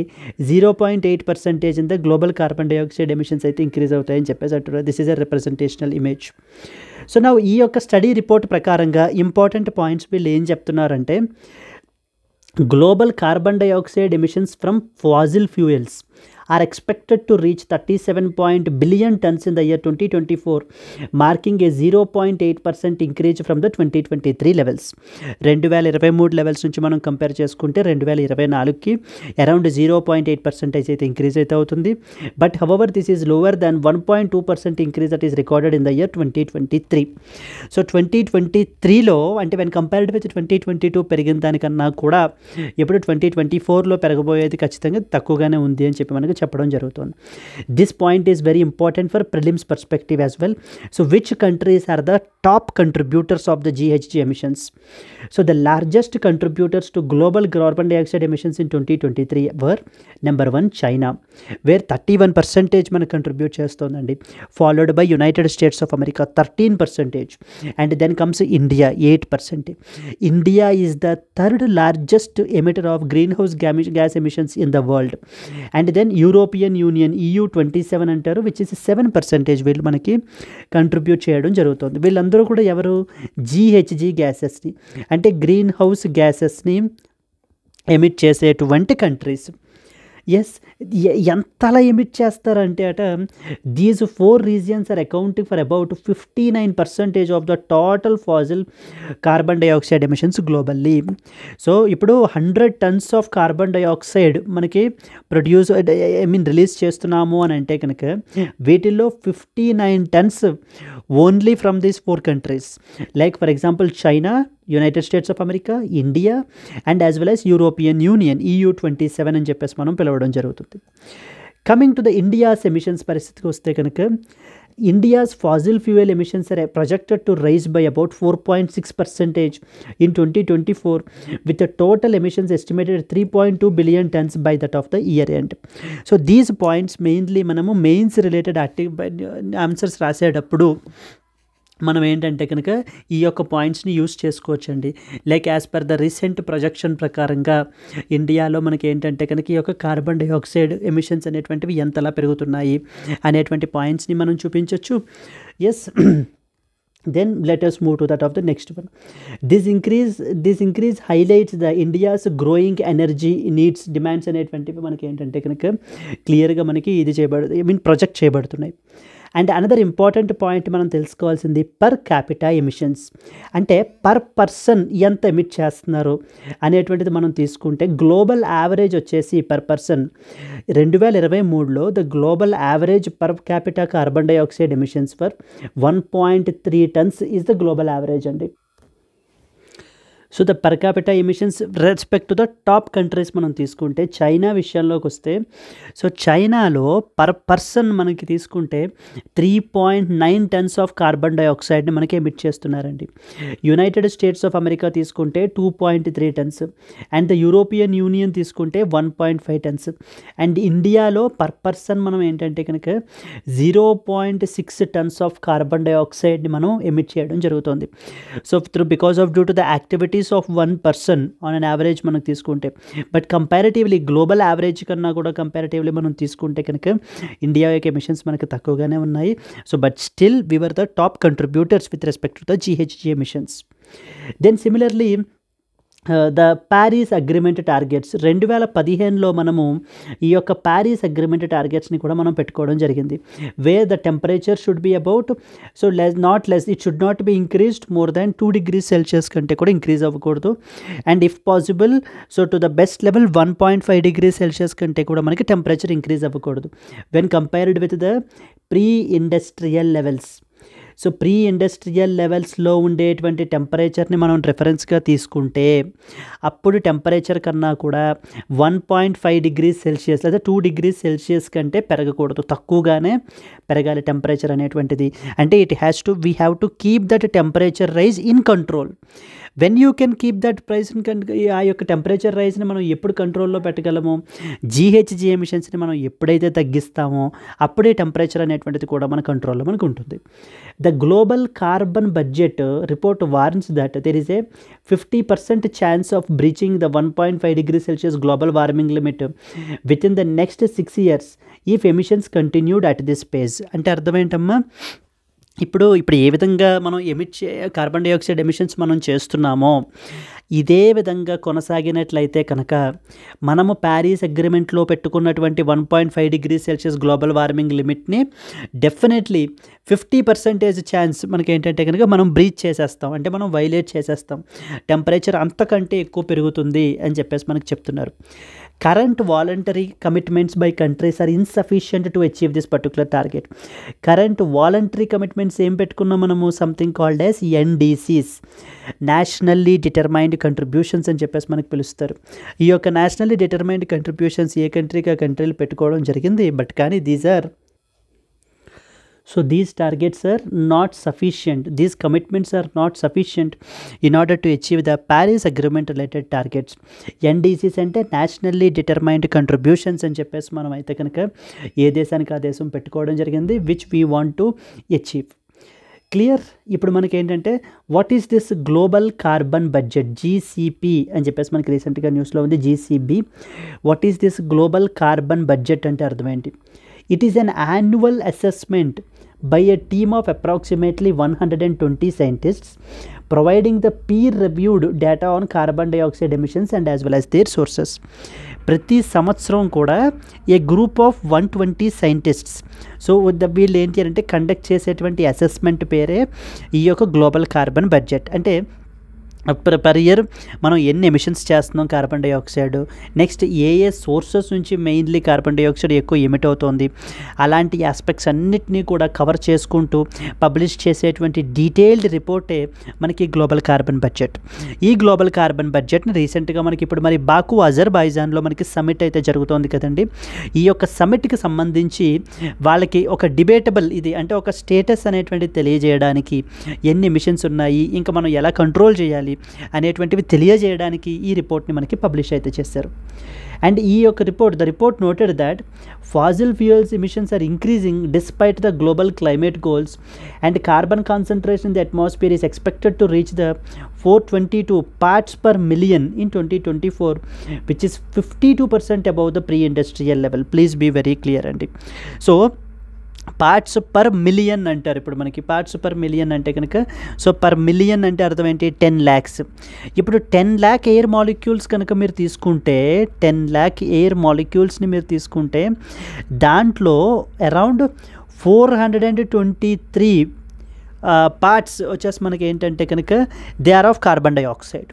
Speaker 1: 0.8% in the global carbon dioxide emissions అయితే increase అవుతాయని చెప్పేసి అంటున్నారు. This is a representational image. So నా ఈ యొక్క స్టడీ రిపోర్ట్ ప్రకారంగా ఇంపార్టెంట్ పాయింట్స్ వీళ్ళు ఏం చెప్తున్నారంటే, global carbon dioxide emissions from fossil fuels are expected to reach 37 billion tons in the year 2024, marking a 0.8% increase from the 2023 levels. 2023 levels నుంచి మనం compare చేసుకుంటే 2024కి అరౌండ్ 0.8% అయితే ఇంక్రీజ్ అయితే అవుతుంది. But however this is lower than 1.2% increase that is recorded in the year 2023. So 2023లో అంటే when compared with 2022 పెరిగిన దానికన్నా కూడా ఇప్పుడు 2024లో పెరగబోయేది ఖచ్చితంగా తక్కువగానే ఉంది అని చెప్పి మనకు చెప్పడం జరుగుతుంది. This point is very important for prelims perspective as well. So which countries are the top contributors of the GHG emissions? So the largest contributors to global carbon dioxide emissions in 2023 were number 1 China, where 31% మనకు contribute చేస్తుందండి. Followed by United States of America 13%, and then comes India 8%. India is the third largest emitter of greenhouse gas emissions in the world. And then European Union EU 27 అంటారు, which is 7% వీళ్ళు మనకి contribute చేయడం జరుగుతుంది. వీళ్ళందరూ కూడా ఎవరు? GHG గ్యాసెస్ని అంటే గ్రీన్ హౌస్ గ్యాసెస్ని ఎమిట్ చేసేటువంటి కంట్రీస్. ఎస్, ఎంతలా ఎమిట్ చేస్తారంటే at these 4 regions are accounting for about 59% of the total fossil carbon dioxide emissions globally. So ఇప్పుడు 100 tons ఆఫ్ కార్బన్ డైఆక్సైడ్ మనకి రిలీజ్ చేస్తున్నాము అని అంటే కనుక వీటిల్లో 59 tons only from these 4 countries, like for example China, United States of America, India, and as well as European Union EU 27 అని చెప్పేసి మనం పిలవడం జరుగుతుంది. Coming to the India's emissions పరిస్థితికి వస్తే కనుక India's fossil fuel emissions are projected to rise by about 4.6% in 2024, with the total emissions estimated 3.2 billion tons by that of the year end. So these points mainly మనము mains related answers రాసేటప్పుడు మనం ఏంటంటే కనుక ఈ యొక్క పాయింట్స్ని use చేసుకోవచ్చండి. Like as per the recent projection ప్రకారంగా ఇండియాలో మనకి ఏంటంటే కనుక ఈ యొక్క కార్బన్ డైఆక్సైడ్ ఎమిషన్స్ అనేటువంటివి ఎంతలా పెరుగుతున్నాయి అనేటువంటి పాయింట్స్ని మనం చూపించవచ్చు. Yes, then let us move to that of the next one. This increase highlights the India's growing energy needs demands అనేటువంటివి మనకి ఏంటంటే కనుక క్లియర్గా మనకి ఇది ప్రొజెక్ట్ చేయబడుతున్నాయి. అండ్ అనదర్ ఇంపార్టెంట్ పాయింట్ మనం తెలుసుకోవాల్సింది పర్ క్యాపిటా ఎమిషన్స్, అంటే పర్ పర్సన్ ఎంత ఎమిట్ చేస్తున్నారు అనేటువంటిది మనం తీసుకుంటే గ్లోబల్ యావరేజ్ వచ్చేసి పర్ పర్సన్ 2023లో the global average per capita carbon dioxide emissions for 1.3 tons is the global average అండి. So the per capita emissions respect to the top countries మనం తీసుకుంటే చైనా విషయంలోకి వస్తే, సో చైనాలో పర్ పర్సన్ మనకి తీసుకుంటే 3.9 tons ఆఫ్ కార్బన్ డైఆక్సైడ్ని మనకి emit చేస్తున్నారండి. యునైటెడ్ స్టేట్స్ ఆఫ్ అమెరికా తీసుకుంటే 2.3 tons, and the European union తీసుకుంటే 1.5 tons, అండ్ ఇండియాలో పర్ పర్సన్ మనం ఏంటంటే కనుక 0.6 tons ఆఫ్ కార్బన్ డైఆక్సైడ్ని మనం ఎమిట్ చేయడం జరుగుతుంది. So because of due to the activities of 1 person on an average మనకు తీసుకుంటే, బట్ కంపారిటివ్లీ గ్లోబల్ యావరేజ్ కన్నా కూడా కంపారిటివ్లీ మనం తీసుకుంటే కనుక ఇండియా యొక్క ఎమిషన్స్ మనకు తక్కువగానే ఉన్నాయి. So but still we were the top contributors with respect to the GHG emissions. Then similarly the Paris agreement targets 2015లో మనము ఈ యొక్క ప్యారిస్ అగ్రిమెంట్ టార్గెట్స్ని కూడా మనం పెట్టుకోవడం జరిగింది. Wear the temperature should be about so not less it should not be increased more than 2 degrees Celsius కంటే కూడా ఇంక్రీజ్ అవ్వకూడదు. And if possible so to the best level 1.5 degrees Celsius కంటే కూడా మనకి టెంపరేచర్ ఇంక్రీజ్ అవ్వకూడదు when compared with the pre industrial levels. So pre industrial లెవెల్స్లో ఉండేటువంటి టెంపరేచర్ని మనం రెఫరెన్స్గా తీసుకుంటే అప్పుడు టెంపరేచర్ కన్నా కూడా 1.5 degrees Celsius లేదా 2 degrees Celsius కంటే పెరగకూడదు, తక్కువగానే పెరగాలి టెంపరేచర్ అనేటువంటిది. అంటే we have to keep that temperature rise in control. When you can keep that ప్రైస్ని ఆ యొక్క టెంపరేచర్ రైజ్ని మనం ఎప్పుడు కంట్రోల్లో పెట్టగలము, జీహెచ్జీ ఎమిషన్స్ని మనం ఎప్పుడైతే తగ్గిస్తామో అప్పుడే టెంపరేచర్ అనేటువంటిది కూడా మన కంట్రోల్లో మనకు ఉంటుంది. The global carbon budget report warns that there is a 50% chance of breaching the 1.5 degree Celsius global warming limit within the next 6 years if emissions continued at this pace. అంటే అర్థం ఏంటమ్మా, ఇప్పుడు ఏ విధంగా మనం కార్బన్ డైఆక్సైడ్ ఎమిషన్స్ మనం చేస్తున్నామో ఇదే విధంగా కొనసాగినట్లయితే కనుక మనము ప్యారిస్ అగ్రిమెంట్లో పెట్టుకున్నటువంటి 1.5 డిగ్రీ సెల్సియస్ గ్లోబల్ వార్మింగ్ లిమిట్ని డెఫినెట్లీ 50% ఛాన్స్ మనకి ఏంటంటే కనుక మనం బ్రీచ్ చేసేస్తాం, అంటే మనం వైలేట్ చేసేస్తాం, టెంపరేచర్ అంతకంటే ఎక్కువ పెరుగుతుంది అని చెప్పేసి మనకు చెప్తున్నారు. Current voluntary commitments by countries are insufficient to achieve this particular target. Current voluntary commitments ఏం పెట్టుకున్నాం మనము, something called as NDCs, nationally determined contributions అని చెప్పేసి మనకు పిలుస్తారు. ఈ యొక్క నేషనల్లీ డిటర్మైన్డ్ కంట్రిబ్యూషన్స్ ఏ కంట్రీకి ఆ కంట్రీలు పెట్టుకోవడం జరిగింది. బట్ కానీ these targets are not sufficient, these commitments are not sufficient in order to achieve the Paris Agreement related targets. NDCs అంటే నేషనల్లీ డిటర్మైన్డ్ కంట్రిబ్యూషన్స్ అని చెప్పేసి మనం అయితే కనుక ఏ దేశానికి ఆ దేశం పెట్టుకోవడం జరిగింది, which we want to achieve. Clear. ఇప్పుడు మనకి ఏంటంటే what is this global carbon budget, GCP అని చెప్పేసి మనకి రీసెంట్గా న్యూస్లో ఉంది, GCB. What is this global carbon budget అంటే అర్థం ఏంటి? It is an annual assessment by a team of approximately 120 scientists providing the peer-reviewed data on carbon dioxide emissions and as well as their sources. ప్రతి సంవత్సరం కూడా ఏ group of 120 scientists, so వీళ్ళు ఏంటి అంటే conduct చేసేటువంటి అసెస్మెంట్ పేరే ఈ యొక్క గ్లోబల్ కార్బన్ బడ్జెట్. అంటే పర్ ఇయర్ మనం ఎన్ని ఎమిషన్స్ చేస్తున్నాం కార్బన్ డైఆక్సైడ్, నెక్స్ట్ ఏ సోర్సెస్ నుంచి మెయిన్లీ కార్బన్ డైఆక్సైడ్ ఎక్కువ ఎమిట్ అవుతుంది, అలాంటి ఆస్పెక్ట్స్ అన్నిటినీ కూడా కవర్ చేసుకుంటూ పబ్లిష్ చేసేటువంటి డీటెయిల్డ్ రిపోర్టే మనకి గ్లోబల్ కార్బన్ బడ్జెట్. ఈ గ్లోబల్ కార్బన్ బడ్జెట్ని రీసెంట్గా మనకి ఇప్పుడు మరి బాకు అజర్బైజాన్లో మనకి సమ్మిట్ అయితే జరుగుతోంది కదండి. ఈ యొక్క సమ్మిట్కి సంబంధించి వాళ్ళకి ఒక డిబేటబుల్ ఇది అంటే ఒక స్టేటస్ అనేటువంటి తెలియజేయడానికి, ఎన్ని ఎమిషన్స్ ఉన్నాయి, ఇంకా మనం ఎలా కంట్రోల్ చేయాలి అనేటువంటివి తెలియజేయడానికి ఈ రిపోర్ట్ని మనకి పబ్లిష్ అయితే చేశారు. అండ్ ఈ యొక్క the report noted that fossil fuels emissions are increasing despite the global climate goals and carbon concentration in the atmosphere is expected to reach the 422 parts per million in 2024, which is 52% above the pre-industrial level. Please be very clear అండి. So parts per million అంటారు. ఇప్పుడు మనకి parts per million అంటే కనుక, so per million అంటే అర్థం ఏంటి, 10 lakhs. ఇప్పుడు 10 lakh ఎయిర్ మాలిక్యూల్స్ కనుక మీరు తీసుకుంటే, 10 lakh ఎయిర్ మాలిక్యూల్స్ని మీరు తీసుకుంటే దాంట్లో అరౌండ్ 423 పార్ట్స్ వచ్చేసి మనకి ఏంటంటే కనుక they are of carbon dioxide.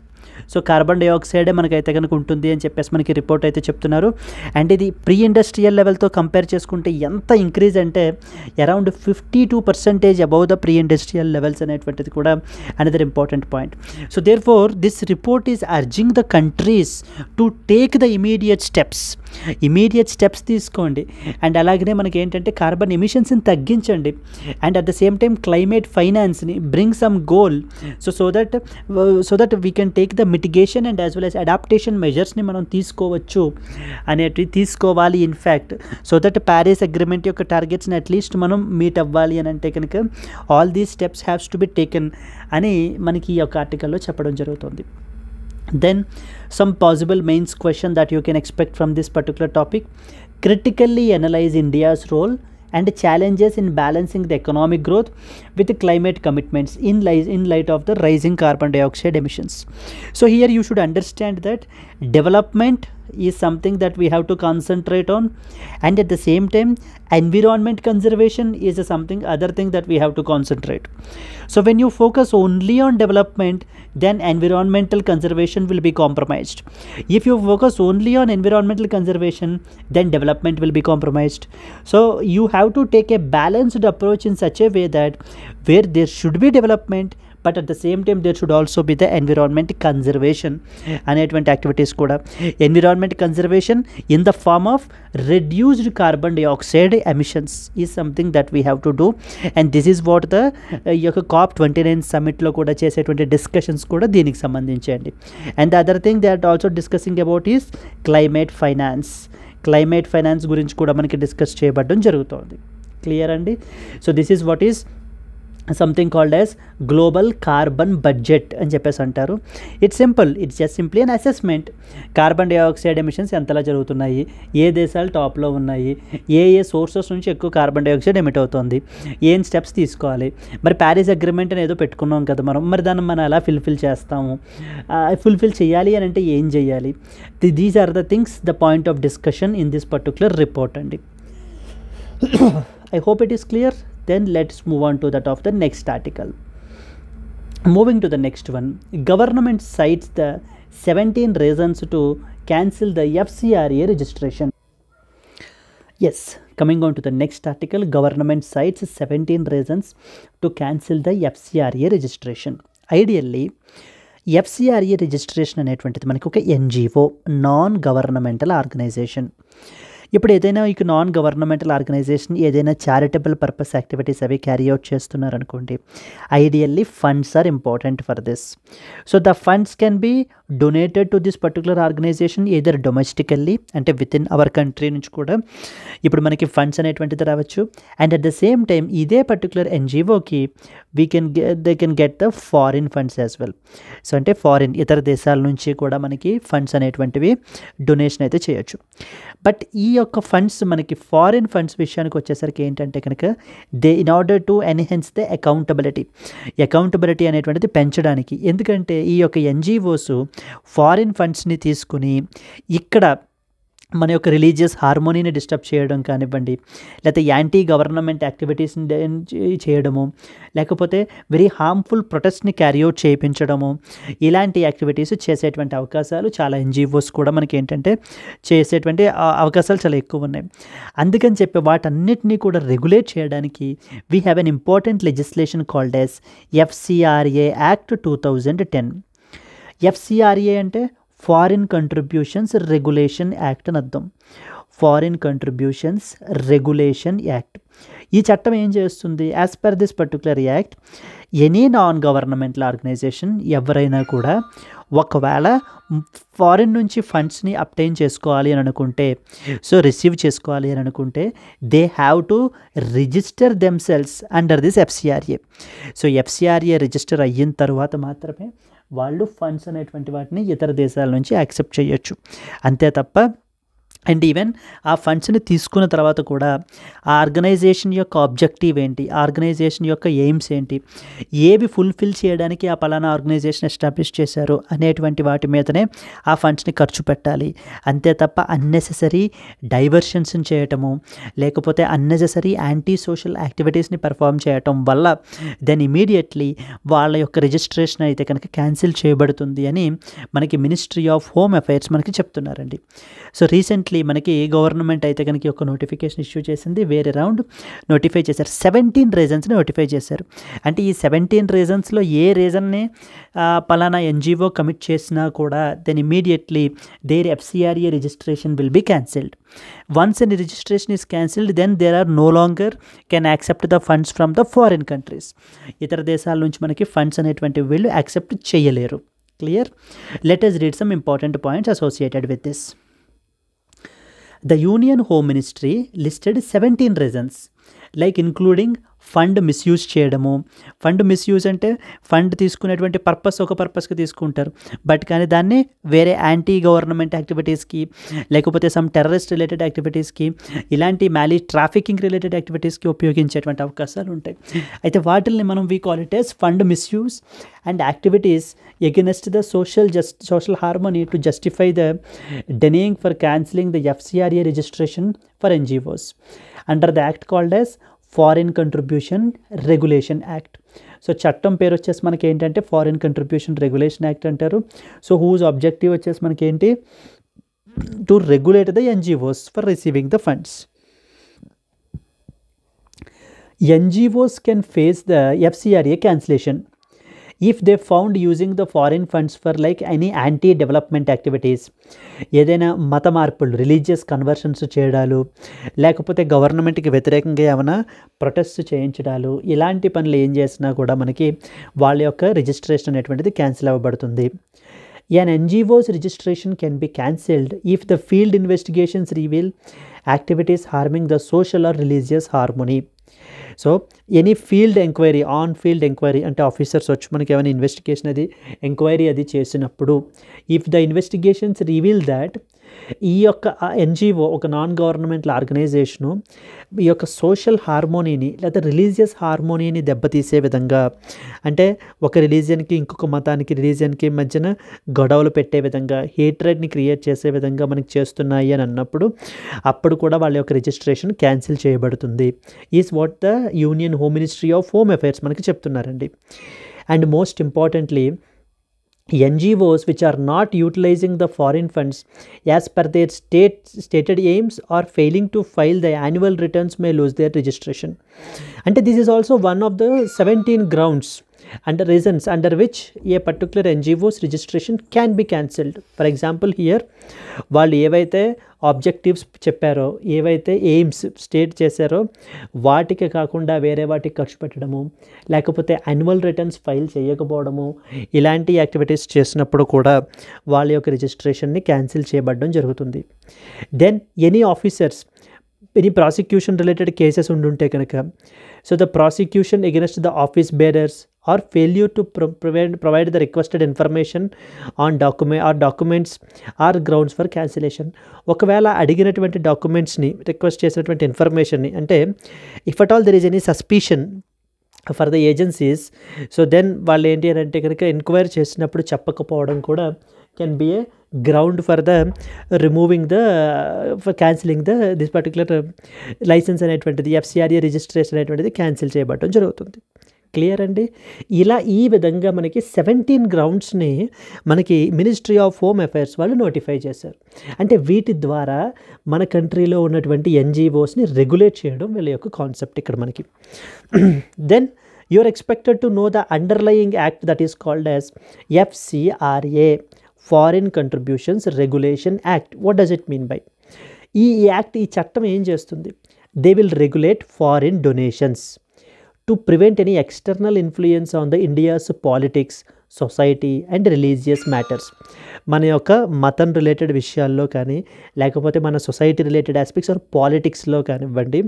Speaker 1: So carbon డైఆక్సైడే మనకైతే కనుక ఉంటుంది అని చెప్పేసి మనకి రిపోర్ట్ అయితే చెప్తున్నారు. అండ్ ఇది ప్రీ ఇండస్ట్రియల్ లెవెల్తో కంపేర్ చేసుకుంటే ఎంత ఇంక్రీజ్ అంటే around 52% above the pre industrial levels అనేటువంటిది కూడా another important point. So therefore this report is urging the countries to take the immediate steps తీసుకోండి. అండ్ అలాగనే మనకి ఏంటంటే కార్బన్ ఎమిషన్స్ని తగ్గించండి. And at the same time climate ఫైనాన్స్ని bring some goal, so that we can take the mitigation and as well as adaptation మెజర్స్ని మనం తీసుకోవాలి in fact, so that Paris agreement యొక్క టార్గెట్స్ని అట్లీస్ట్ మనం మీట్ అవ్వాలి అని అంటే కనుక all these steps haves to be taken అని మనకి ఈ యొక్క ఆర్టికల్లో చెప్పడం జరుగుతుంది. Then some possible mains question that you can expect from this particular topic: critically analyze India's role and challenges in balancing the economic growth with the climate commitments in light of the rising carbon dioxide emissions. So here you should understand that development is something that we have to concentrate on, and at the same time environment conservation is something other thing that we have to concentrate. So when you focus only on development, then environmental conservation will be compromised. If you focus only on environmental conservation, then development will be compromised. So you have to take a balanced approach in such a way that where there should be development, but at the same time there should also be the environment conservation అనేటువంటి activities కూడా. Environment conservation in the form of reduced carbon dioxide emissions is something that we have to do. And this is what the ఈ యొక్క COP29 సమ్మిట్లో కూడా చేసేటువంటి discussions కూడా దీనికి సంబంధించండి. And the other thing they are also discussing about is climate finance. Climate finance గురించి కూడా మనకి డిస్కస్ చేయబడడం జరుగుతుంది. క్లియర్ అండి? So this is what is something called as global carbon budget అని చెప్పేసి అంటారు. It's simple, it's just simply an assessment. Carbon dioxide emissions ఎంతలా జరుగుతున్నాయి, ఏ దేశాలు టాప్లో ఉన్నాయి, ఏ సోర్సెస్ నుంచి ఎక్కువ కార్బన్ డైఆక్సైడ్ ఎమిట్ అవుతుంది, ఏం స్టెప్స్ తీసుకోవాలి. మరి ప్యారిస్ అగ్రిమెంట్ అని ఏదో పెట్టుకున్నాం కదా మరి దాన్ని మనం ఎలా ఫుల్ఫిల్ చేస్తాము, ఫుల్ఫిల్ చేయాలి అని అంటే ఏం చేయాలి. These are the things, the point of discussion in this particular report అండి. I hope it is clear. Then let's move on to that of the next article. Moving to the next one, government cites the 17 reasons to cancel the FCRA registration. Yes, coming on to the next article, government cites 17 reasons to cancel the FCRA registration. Ideally, FCRA registration అనేటువంటిది మనకి ఒక NGO, non governmental organisation. ఇప్పుడు ఏదైనా ఈ non governmental organisation ఏదైనా charitable purpose activities అవి carry out చేస్తున్నారనుకోండి, ideally funds are important for this. So the funds can be donated to this particular organisation either domestically, అంటే విత్ ఇన్ అవర్ కంట్రీ నుంచి కూడా ఇప్పుడు మనకి ఫండ్స్ అనేటువంటిది రావచ్చు. And at the same time ఇదే పర్టికులర్ NGOకి they can get the foreign funds as well. So అంటే ఫారిన్ ఇతర దేశాల నుంచి కూడా మనకి ఫండ్స్ అనేటువంటివి డొనేషన్ అయితే చేయొచ్చు. బట్ ఈ యొక్క ఫండ్స్ మనకి ఫారిన్ ఫండ్స్ విషయానికి వచ్చేసరికి ఏంటంటే కనుక in order to enhance the accountability అనేటువంటిది పెంచడానికి. ఎందుకంటే ఈ యొక్క NGOs ఫారిన్ ఫండ్స్ని తీసుకుని ఇక్కడ మన యొక్క రిలీజియస్ హార్మోనీని డిస్టర్బ్ చేయడం కానివ్వండి, లేకపోతే యాంటీ గవర్నమెంట్ యాక్టివిటీస్ని చేయడము, లేకపోతే వెరీ హార్మ్ఫుల్ ప్రొటెస్ట్ని క్యారీ అవుట్ చేయించడము, ఇలాంటి యాక్టివిటీస్ చేసేటువంటి అవకాశాలు చాలా NGOs కూడా మనకి ఏంటంటే చేసేటువంటి అవకాశాలు చాలా ఎక్కువ ఉన్నాయి. అందుకని చెప్పి వాటన్నిటినీ కూడా రెగ్యులేట్ చేయడానికి we have an important legislation called as FCRA Act 2010. FCRA అంటే ఫారిన్ కంట్రిబ్యూషన్స్ రెగ్యులేషన్ యాక్ట్ అని అర్థం. Foreign contributions regulation act. ఈ చట్టం ఏం చేస్తుంది? As per this particular act, any non governmental organization ఎవరైనా కూడా ఒకవేళ ఫారిన్ నుంచి ఫండ్స్ని అబ్టైన్ చేసుకోవాలి అని అనుకుంటే, సో రిసీవ్ చేసుకోవాలి అని అనుకుంటే, they have to register themselves under this FCRA. So FCRA register అయిన తర్వాత మాత్రమే వాళ్ళు ఫండ్స్ అనేటువంటి వాటిని ఇతర దేశాల నుంచి యాక్సెప్ట్ చేయొచ్చు. అంతే తప్ప అండ్ ఈవెన్ ఆ ఫండ్స్ని తీసుకున్న తర్వాత కూడా ఆ ఆర్గనైజేషన్ యొక్క ఆబ్జెక్టివ్ ఏంటి, ఆర్గనైజేషన్ యొక్క ఎయిమ్స్ ఏంటి, ఏవి ఫుల్ఫిల్ చేయడానికి ఆ పలానా ఆర్గనైజేషన్ ఎస్టాబ్లిష్ చేశారు అనేటువంటి వాటి మీదనే ఆ ఫండ్స్ని ఖర్చు పెట్టాలి. అంతే తప్ప అన్నెసెసరీ డైవర్షన్స్ని చేయటము, లేకపోతే అన్నెసెసరీ యాంటీ సోషల్ యాక్టివిటీస్ని పర్ఫామ్ చేయటం వల్ల దెన్ ఇమీడియట్లీ వాళ్ళ యొక్క రిజిస్ట్రేషన్ అయితే కనుక క్యాన్సిల్ చేయబడుతుంది అని మనకి మినిస్ట్రీ ఆఫ్ హోమ్ అఫైర్స్ మనకి చెప్తున్నారండి. సో రీసెంట్లీ మనకి గవర్నమెంట్ అయితే కనుక ఒక నోటిఫికేషన్ ఇష్యూ చేసింది, వేరే రౌండ్ నోటిఫై చేశారు. 17 రీజన్స్ని నోటిఫై చేశారు. అంటే ఈ 17 రీజన్స్లో ఏ రీజన్ని పలానా NGO కమిట్ చేసినా కూడా then immediately their FCRA registration will be cancelled. Once an registration is cancelled then there are no longer can accept the funds from the foreign countries. ఇతర దేశాల నుంచి మనకి ఫండ్స్ అనేటువంటి వీళ్ళు యాక్సెప్ట్ చేయలేరు. Clear? Let us read some important points associated with this. The Union Home Ministry listed 17 reasons, like including fund misuse చేయడము. Fund misuse అంటే fund తీసుకునేటువంటి పర్పస్ ఒక పర్పస్కి తీసుకుంటారు, బట్ కానీ దాన్ని వేరే యాంటీ గవర్నమెంట్ యాక్టివిటీస్కి, లేకపోతే సమ్ టెర్రరిస్ట్ రిలేటెడ్ యాక్టివిటీస్కి, ఇలాంటి మ్యాలీ ట్రాఫికింగ్ రిలేటెడ్ యాక్టివిటీస్కి ఉపయోగించేటువంటి అవకాశాలు ఉంటాయి. అయితే వాటిల్ని మనం we call it as fund misuse and activities against the social harmony to justify the denying for cancelling the FCRA registration for NGOs under the act called as Foreign Contribution Regulation Act. So చట్టం పేరు వచ్చేసి మనకి ఏంటంటే foreign contribution regulation act అంటారు. So whose objective వచ్చేసి మనకి ఏంటి? To regulate the NGOs for receiving the funds. NGOs can face the FCRA cancellation if they found using the foreign funds for like any anti development activities, ఏదైనా మత మార్పులు, religious conversions చేయడాలు, లేకపోతే గవర్నమెంట్కి వ్యతిరేకంగా ఏమైనా ప్రొటెస్ట్ చేయించడాలు, ఇలాంటి పనులు ఏం చేసినా కూడా మనకి వాళ్ళ యొక్క రిజిస్ట్రేషన్ అనేటువంటిది cancel అవ్వబడుతుంది. An NGO's registration can be cancelled if the field investigations reveal activities harming the social or religious harmony. So any field enquiry, on field enquiry అంటే ఆఫీసర్స్ వచ్చి మనకి ఏమైనా ఇన్వెస్టిగేషన్ అది ఎంక్వైరీ అది చేసినప్పుడు, if the investigations reveal that ఈ యొక్క NGO ఒక నాన్ గవర్నమెంటల్ ఆర్గనైజేషను ఈ యొక్క సోషల్ హార్మోనీని లేదా రిలీజియస్ హార్మోనీని దెబ్బతీసే విధంగా, అంటే ఒక రిలీజియన్కి ఇంకొక మతానికి రిలీజియన్కి మధ్యన గొడవలు పెట్టే విధంగా, హేట్రెడ్ని క్రియేట్ చేసే విధంగా మనకి చేస్తున్నాయి అని అన్నప్పుడు అప్పుడు కూడా వాళ్ళ యొక్క రిజిస్ట్రేషన్ క్యాన్సిల్ చేయబడుతుంది. Is what the union home ministry of home affairs మనకి చెప్తున్నారండి. And most importantly, NGOs which are not utilizing the foreign funds as per their stated aims or failing to file the annual returns may lose their registration. And this is also one of the 17 grounds under reasons under which a particular NGO's registration can be cancelled. For example, here వాళ్ళు ఏవైతే objectives చెప్పారో, ఏవైతే AIIMS state చేశారో వాటికి కాకుండా వేరే వాటికి ఖర్చు పెట్టడము, లేకపోతే యాన్యువల్ రిటర్న్స్ ఫైల్ చేయకపోవడము, ఇలాంటి యాక్టివిటీస్ చేసినప్పుడు కూడా వాళ్ళ యొక్క రిజిస్ట్రేషన్ని క్యాన్సిల్ చేయబడడం జరుగుతుంది. Then any officers, any prosecution related cases ఉండుంటే కనుక, so the prosecution against the office bearers or failure to provide the requested information on documents or grounds for cancellation. ఒకవేళ అడిగినటువంటి డాక్యుమెంట్స్ని, రిక్వెస్ట్ చేసినటువంటి ఇన్ఫర్మేషన్ని, అంటే if at all there is any suspicion for the agencies, so then వాళ్ళు ఏంటి అని అంటే కనుక ఎంక్వైరీ చేసినప్పుడు చెప్పకపోవడం కూడా can be a ground for the removing the for cancelling the this particular license అనేటువంటిది, FCRA రిజిస్ట్రేషన్ అనేటువంటిది క్యాన్సిల్ చేయబడటం జరుగుతుంది. క్లియర్ అండి. ఇలా ఈ విధంగా మనకి 17 గ్రౌండ్స్ని మనకి మినిస్ట్రీ ఆఫ్ హోమ్ అఫైర్స్ వాళ్ళు నోటిఫై చేశారు. అంటే వీటి ద్వారా మన కంట్రీలో ఉన్నటువంటి NGOస్ని రెగ్యులేట్ చేయడం వీళ్ళ యొక్క కాన్సెప్ట్ ఇక్కడ మనకి. Then you are expected to know the underlying act that is called as FCRA, Foreign Contributions Regulation Act. What does it mean by? ఈ యాక్ట్, ఈ చట్టం ఏం చేస్తుంది? They will regulate foreign donations to prevent any external influence on the India's politics, society and religious matters. మన యొక్క మతం related విషయాల్లో కానీ, లేకపోతే మన సొసైటీ రిలేటెడ్ ఆస్పెక్ట్స్ ఆర్ పాలిటిక్స్లో కానివ్వండి,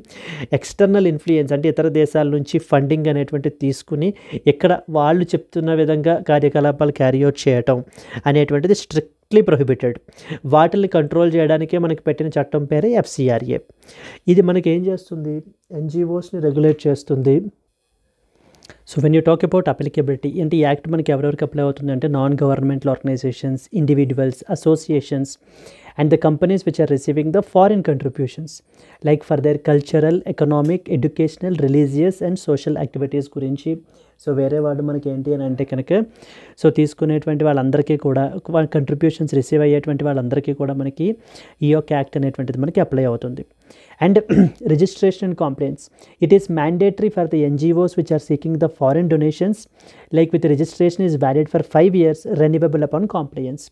Speaker 1: ఎక్స్టర్నల్ ఇన్ఫ్లుయెన్స్ అంటే ఇతర దేశాల నుంచి ఫండింగ్ అనేటువంటిది తీసుకుని ఇక్కడ వాళ్ళు చెప్తున్న విధంగా కార్యకలాపాలు క్యారీ అవుట్ చేయటం అనేటువంటిది స్ట్రిక్ట్లీ ప్రొహిబిటెడ్. వాటిని కంట్రోల్ చేయడానికే మనకి పెట్టిన చట్టం పేరే FCRA. ఇది మనకి ఏం చేస్తుంది? NGOస్ని రెగ్యులేట్ చేస్తుంది. So when you talk about applicability, అంటే ఈ యాక్ట్ మనకి ఎవరెవరికి అప్లై అవుతుంది అంటే non governmental organizations, individuals, associations and the companies which are receiving the foreign contributions like for their cultural, economic, educational, religious and social activities గురించి. So వేరే వాళ్ళు మనకి ఏంటి అని అంటే కనుక, సో తీసుకునేటువంటి వాళ్ళందరికీ కూడా, కంట్రిబ్యూషన్స్ రిసీవ్ అయ్యేటువంటి వాళ్ళందరికీ కూడా మనకి ఈ యొక్క యాక్ట్ అనేటువంటిది మనకి అప్లై అవుతుంది. And registration and compliance, it is mandatory for the NGOs which are seeking the foreign donations like with registration is valid for 5 years, renewable upon compliance.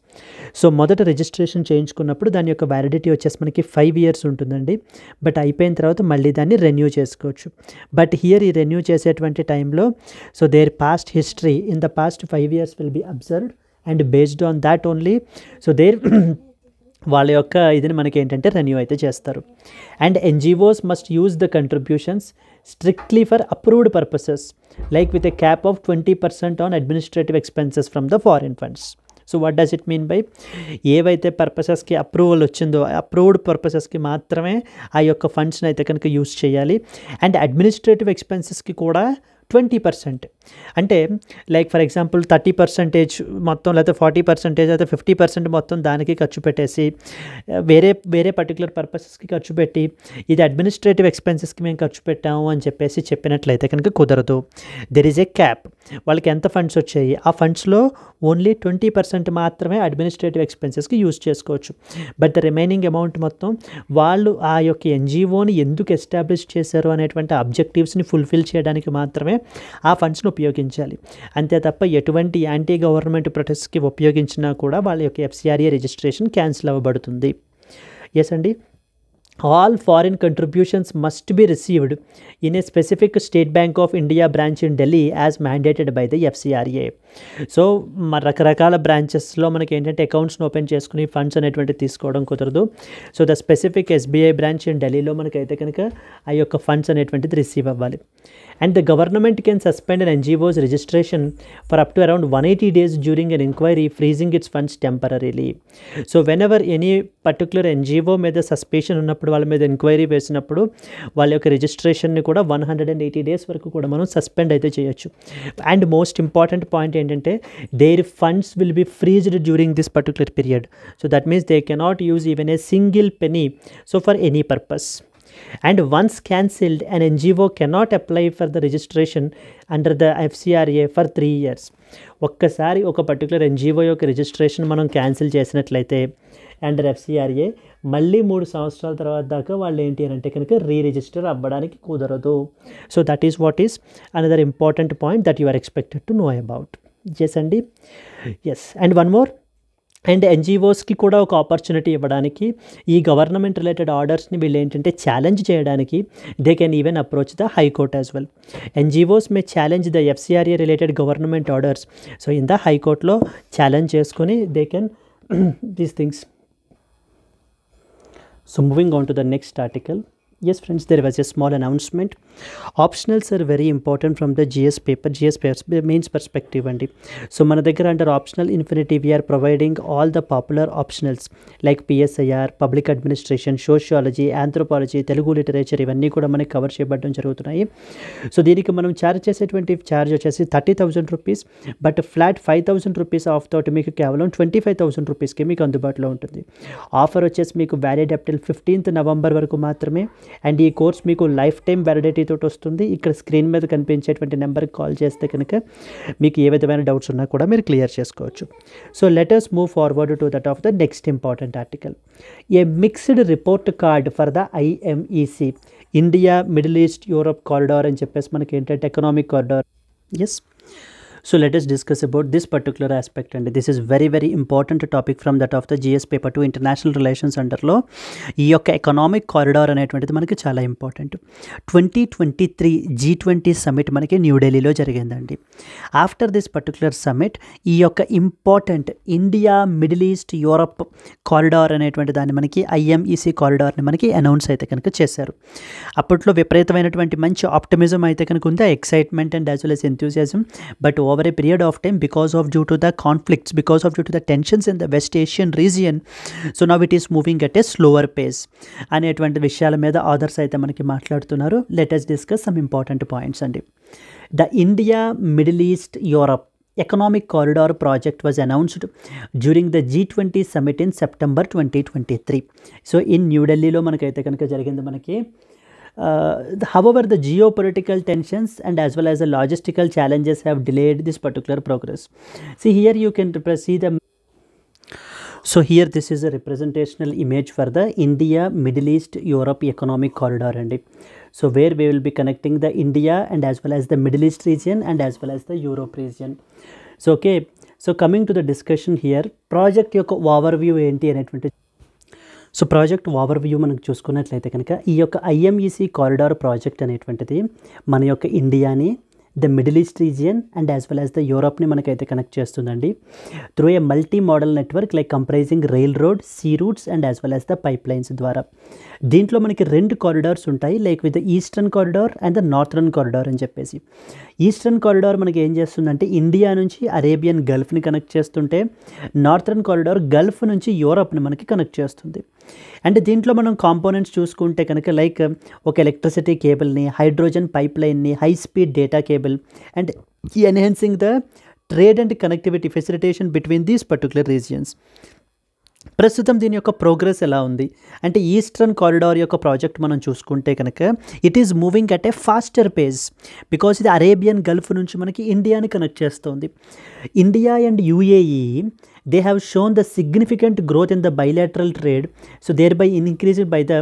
Speaker 1: So మొదట రిజిస్ట్రేషన్ చేయించుకున్నప్పుడు దాని యొక్క వ్యాలిడిటీ వచ్చేసి మనకి 5 years ఉంటుందండి. But అయిపోయిన తర్వాత మళ్ళీ దాన్ని రెన్యూ చేసుకోవచ్చు. బట్ హియర్ ఈ రెన్యూ చేసేటువంటి టైంలో so their past history in the past 5 years will be observed and based on that only so their వాళ్ళ యొక్క ఇదిని మనకి ఏంటంటే రెన్యూ అయితే చేస్తారు. And NGOs must use the contributions strictly for approved purposes like with a cap of 20% on administrative expenses from the foreign funds. So what does it mean by? ఏవైతే పర్పసెస్కి approval వచ్చిందో అప్రూవ్డ్ పర్పసెస్కి మాత్రమే ఆ యొక్క ఫండ్స్ని అయితే కనుక యూజ్ చేయాలి. And administrative ఎక్స్పెన్సెస్కి కూడా 20%, అంటే లైక్ ఫర్ ఎగ్జాంపుల్ 30% మొత్తం, లేకపోతే 40% అయితే 50% మొత్తం దానికి ఖర్చు పెట్టేసి వేరే పర్టికులర్ పర్పసెస్కి ఖర్చు పెట్టి ఇది అడ్మినిస్ట్రేటివ్ ఎక్స్పెన్సెస్కి మేము ఖర్చు పెట్టాము అని చెప్పేసి చెప్పినట్లయితే కనుక కుదరదు. There is a cap. వాళ్ళకి ఎంత ఫండ్స్ వచ్చాయి, ఆ ఫండ్స్లో ఓన్లీ 20% మాత్రమే అడ్మినిస్ట్రేటివ్ ఎక్స్పెన్సెస్కి యూజ్ చేసుకోవచ్చు. బట్ ద రిమైనింగ్ అమౌంట్ మొత్తం వాళ్ళు ఆ యొక్క NGOని ఎందుకు ఎస్టాబ్లిష్ చేశారు అనేటువంటి అబ్జెక్టివ్స్ని ఫుల్ఫిల్ చేయడానికి మాత్రమే ఆ ఫండ్స్ని ఉపయోగించాలి. అంతే తప్ప ఎటువంటి యాంటీ గవర్నమెంట్ ప్రొటెస్ట్కి ఉపయోగించినా కూడా వాళ్ళ యొక్క FCRA రిజిస్ట్రేషన్ క్యాన్సిల్ అవ్వబడుతుంది. ఎస్ అండి. All foreign contributions must be received in a specific State Bank of India branch in Delhi as mandated by the FCRA. So రకరకాల బ్రాంచెస్లో మనకి ఏంటంటే అకౌంట్స్ని ఓపెన్ చేసుకుని ఫండ్స్ అనేటువంటి తీసుకోవడం కుదరదు. So the specific SBI branch in ఢిల్లీలో మనకైతే కనుక ఆ యొక్క ఫండ్స్ అనేటువంటిది రిసీవ్ అవ్వాలి. And the government can suspend an NGO's registration for up to around 180 days during an inquiry, freezing its funds temporarily. So whenever any particular NGO మీద suspicion ఉన్నప్పుడు వాళ్ళ మీద ఎంక్వైరీ వేసినప్పుడు వాళ్ళ యొక్క రిజిస్ట్రేషన్ని కూడా 180 డేస్ వరకు కూడా మనం సస్పెండ్ అయితే చేయొచ్చు. అండ్ మోస్ట్ ఇంపార్టెంట్ పాయింట్ ఏంటంటే their funds will be freezed during this particular period. So that means they cannot use even a single penny so for any purpose. And once cancelled, an NGO cannot apply for the registration under the FCRA for 3 years. ఒక్కసారి ఒక particular NGO యొక్క registration మనం cancel చేసినట్లయితే under FCRA మళ్ళీ 3 సంవత్సరాల తర్వాత దాకా వాళ్ళు ఏంటి అని అంటే కనుక రిజిస్టర్ అవ్వడానికి కుదరదు. So that is what is another important point that you are expected to know about. Yes అండి. Yes and one more. And NGOస్కి కూడా ఒక ఆపర్చునిటీ ఇవ్వడానికి ఈ గవర్నమెంట్ రిలేటెడ్ ఆర్డర్స్ని వీళ్ళు ఏంటంటే ఛాలెంజ్ చేయడానికి they can even approach the high court as well. NGOs may challenge the FCRA related government orders. So in the హైకోర్ట్లో ఛాలెంజ్ చేసుకొని they can these things. So moving on to the next article. Yes friends, there was a small announcement. Optionals are very important from the GS paper, means perspective andi. So mana దగ్గర under optional infinity we are providing all the popular optionals like PSIR, public administration, sociology, anthropology, Telugu literature ఇవన్నీ కూడా మనకి cover చేయబడడం జరుగుతున్నాయి. So దీనికి మనం charge చేసేటువంటి charge వచ్చేసి 30,000 rupees. But flat 5,000 rupees of తోటి మీకు కేవలం 25,000 రూపీస్కి మీకు అందుబాటులో ఉంటుంది. ఆఫర్ వచ్చేసి మీకు valid up till 15th November వరకు మాత్రమే. అండ్ ఈ కోర్స్ మీకు లైఫ్ టైం వ్యాలిడిటీ తోటి వస్తుంది. ఇక్కడ స్క్రీన్ మీద కనిపించేటువంటి నెంబర్కి కాల్ చేస్తే కనుక మీకు ఏ విధమైన డౌట్స్ ఉన్నా కూడా మీరు క్లియర్ చేసుకోవచ్చు. So let us move forward to that of the next important article. A mixed report card for the IMEC, India Middle East Europe corridor అని చెప్పేసి మనకి ఏంటంటే economic corridor. Yes. So let us discuss about this particular aspect, and this is very very important topic from that of the GS paper 2 international relations underలో ఈ యొక్క economic corridor అనేటువంటిది మనకి చాలా important. 2023 G20 summit మనకి న్యూఢిల్లీలో జరిగిందండి. After this particular summit ఈ యొక్క important India Middle East Europe corridor అనేటువంటి దాన్ని మనకి IMEC కారిడార్ని మనకి అనౌన్స్ అయితే కనుక చేశారు. అప్పట్లో విపరీతమైనటువంటి మంచి ఆప్టిమిజం అయితే కనుక ఉంది, excitement and as well as enthusiasm. But over a period of time, because of due to the conflicts, due to the tensions in the West Asian region, so now it is moving at a slower pace అనేటువంటి విషయాల మీద authors అయితే మనకి మాట్లాడుతున్నారు. Let us discuss some important points అండి. The India Middle East Europe Economic Corridor project was announced during the G20 summit in September 2023. So in New Delhi లో మనకైతే కనుక జరిగింది మనకి. However, the geopolitical tensions and as well as the logistical challenges have delayed this particular progress. See here you can see the. So here this is a representational image for the India Middle East Europe Economic Corridor and so where we will be connecting the India and as well as the Middle East region and as well as the Europe region. So okay, so coming to the discussion here, project యొక్క overview ఏంటి అనేటువంటి. So project overview మనకు చూసుకున్నట్లయితే కనుక ఈ యొక్క IMEC corridor project అనేటువంటిది మన యొక్క ఇండియాని, the Middle East region and as well as the యూరోప్ని మనకైతే కనెక్ట్ చేస్తుందండి through a multimodal network like comprising rail road, sea routes and as well as the pipelines ద్వారా. దీంట్లో మనకి 2 కారిడార్స్ ఉంటాయి, like with the eastern corridor and the northern corridor అని చెప్పేసి. Eastern corridor మనకి ఏం చేస్తుందంటే ఇండియా నుంచి అరేబియన్ గల్ఫ్ని కనెక్ట్ చేస్తుంటే నార్థరన్ కారిడార్ గల్ఫ్ నుంచి యూరప్ని మనకి కనెక్ట్ చేస్తుంది. అండ్ దీంట్లో మనం కాంపోనెంట్స్ చూసుకుంటే కనుక లైక్ ఒక ఎలక్ట్రిసిటీ కేబుల్ని, హైడ్రోజన్ పైప్ లైన్ని, high speed data cable and enhancing the trade and connectivity facilitation between these particular regions. ప్రస్తుతం దీని యొక్క ప్రోగ్రెస్ ఎలా ఉంది అంటే ఈస్టర్న్ కారిడార్ యొక్క ప్రాజెక్ట్ మనం చూసుకుంటే కనుక it is moving at a faster pace because ఇది అరేబియన్ గల్ఫ్ నుంచి మనకి ఇండియాని కనెక్ట్ చేస్తుంది. India and UAE they have shown the significant growth in the bilateral trade, so thereby increased by the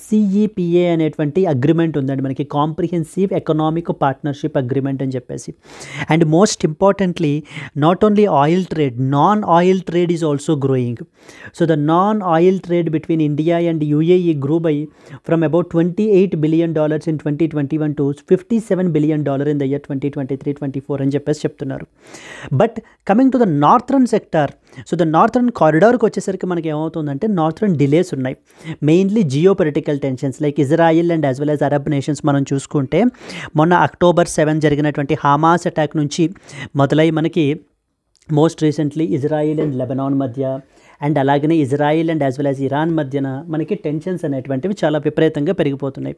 Speaker 1: CEPA అనేటువంటి agreement ఉందండి మనకి, comprehensive economic partnership agreement అని చెప్పేసి. And most importantly not only oil trade, non oil trade is also growing. So the non oil trade between India and UAE grew by from about $28 billion in 2021 to $57 billion in the year 2023-24 అని చెప్పేసి చెప్తున్నారు. But coming to the northern sector, so the northern కారిడార్కి వచ్చేసరికి మనకి ఏమవుతుందంటే northern delays ఉన్నాయి. Mainly geopolitical tensions like Israel and as well as Arab nations మనం చూసుకుంటే మొన్న October 7 జరిగినటువంటి హమాస్ అటాక్ నుంచి మొదలై మనకి most recently Israel and Lebanon మధ్య అండ్ అలాగనే Israel and as well as Iran మధ్యన మనకి టెన్షన్స్ అనేటువంటివి చాలా విపరీతంగా పెరిగిపోతున్నాయి.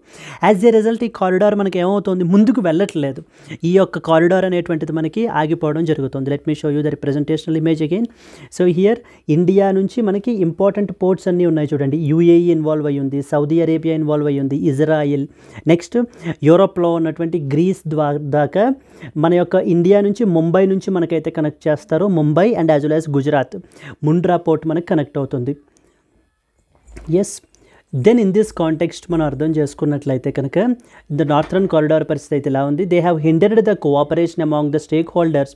Speaker 1: యాజ్ ఏ రిజల్ట్ ఈ కారిడార్ మనకి ఏమవుతుంది, ముందుకు వెళ్ళట్లేదు. ఈ యొక్క కారిడార్ అనేటువంటిది మనకి ఆగిపోవడం జరుగుతుంది. Let me show you the representational image again. So here India నుంచి మనకి ఇంపార్టెంట్ పోర్ట్స్ అన్నీ ఉన్నాయి చూడండి. UAE ఇన్వాల్వ్ అయ్యి ఉంది, సౌదీ అరేబియా ఇన్వాల్వ్ అయ్యి ఉంది, ఇజ్రాయిల్, నెక్స్ట్ యూరోప్లో ఉన్నటువంటి గ్రీస్ దాకా మన యొక్క ఇండియా నుంచి ముంబై నుంచి మనకైతే కనెక్ట్ చేస్తారు. Mumbai and as well as Gujarat Mundra port మనకు కనెక్ట్ అవుతుంది. Yes, then in this context మనం అర్థం చేసుకున్నట్లయితే కనుక ద నార్థరన్ కారిడార్ పరిస్థితి అయితే ఇలా ఉంది. They have hindered the cooperation among the stakeholders,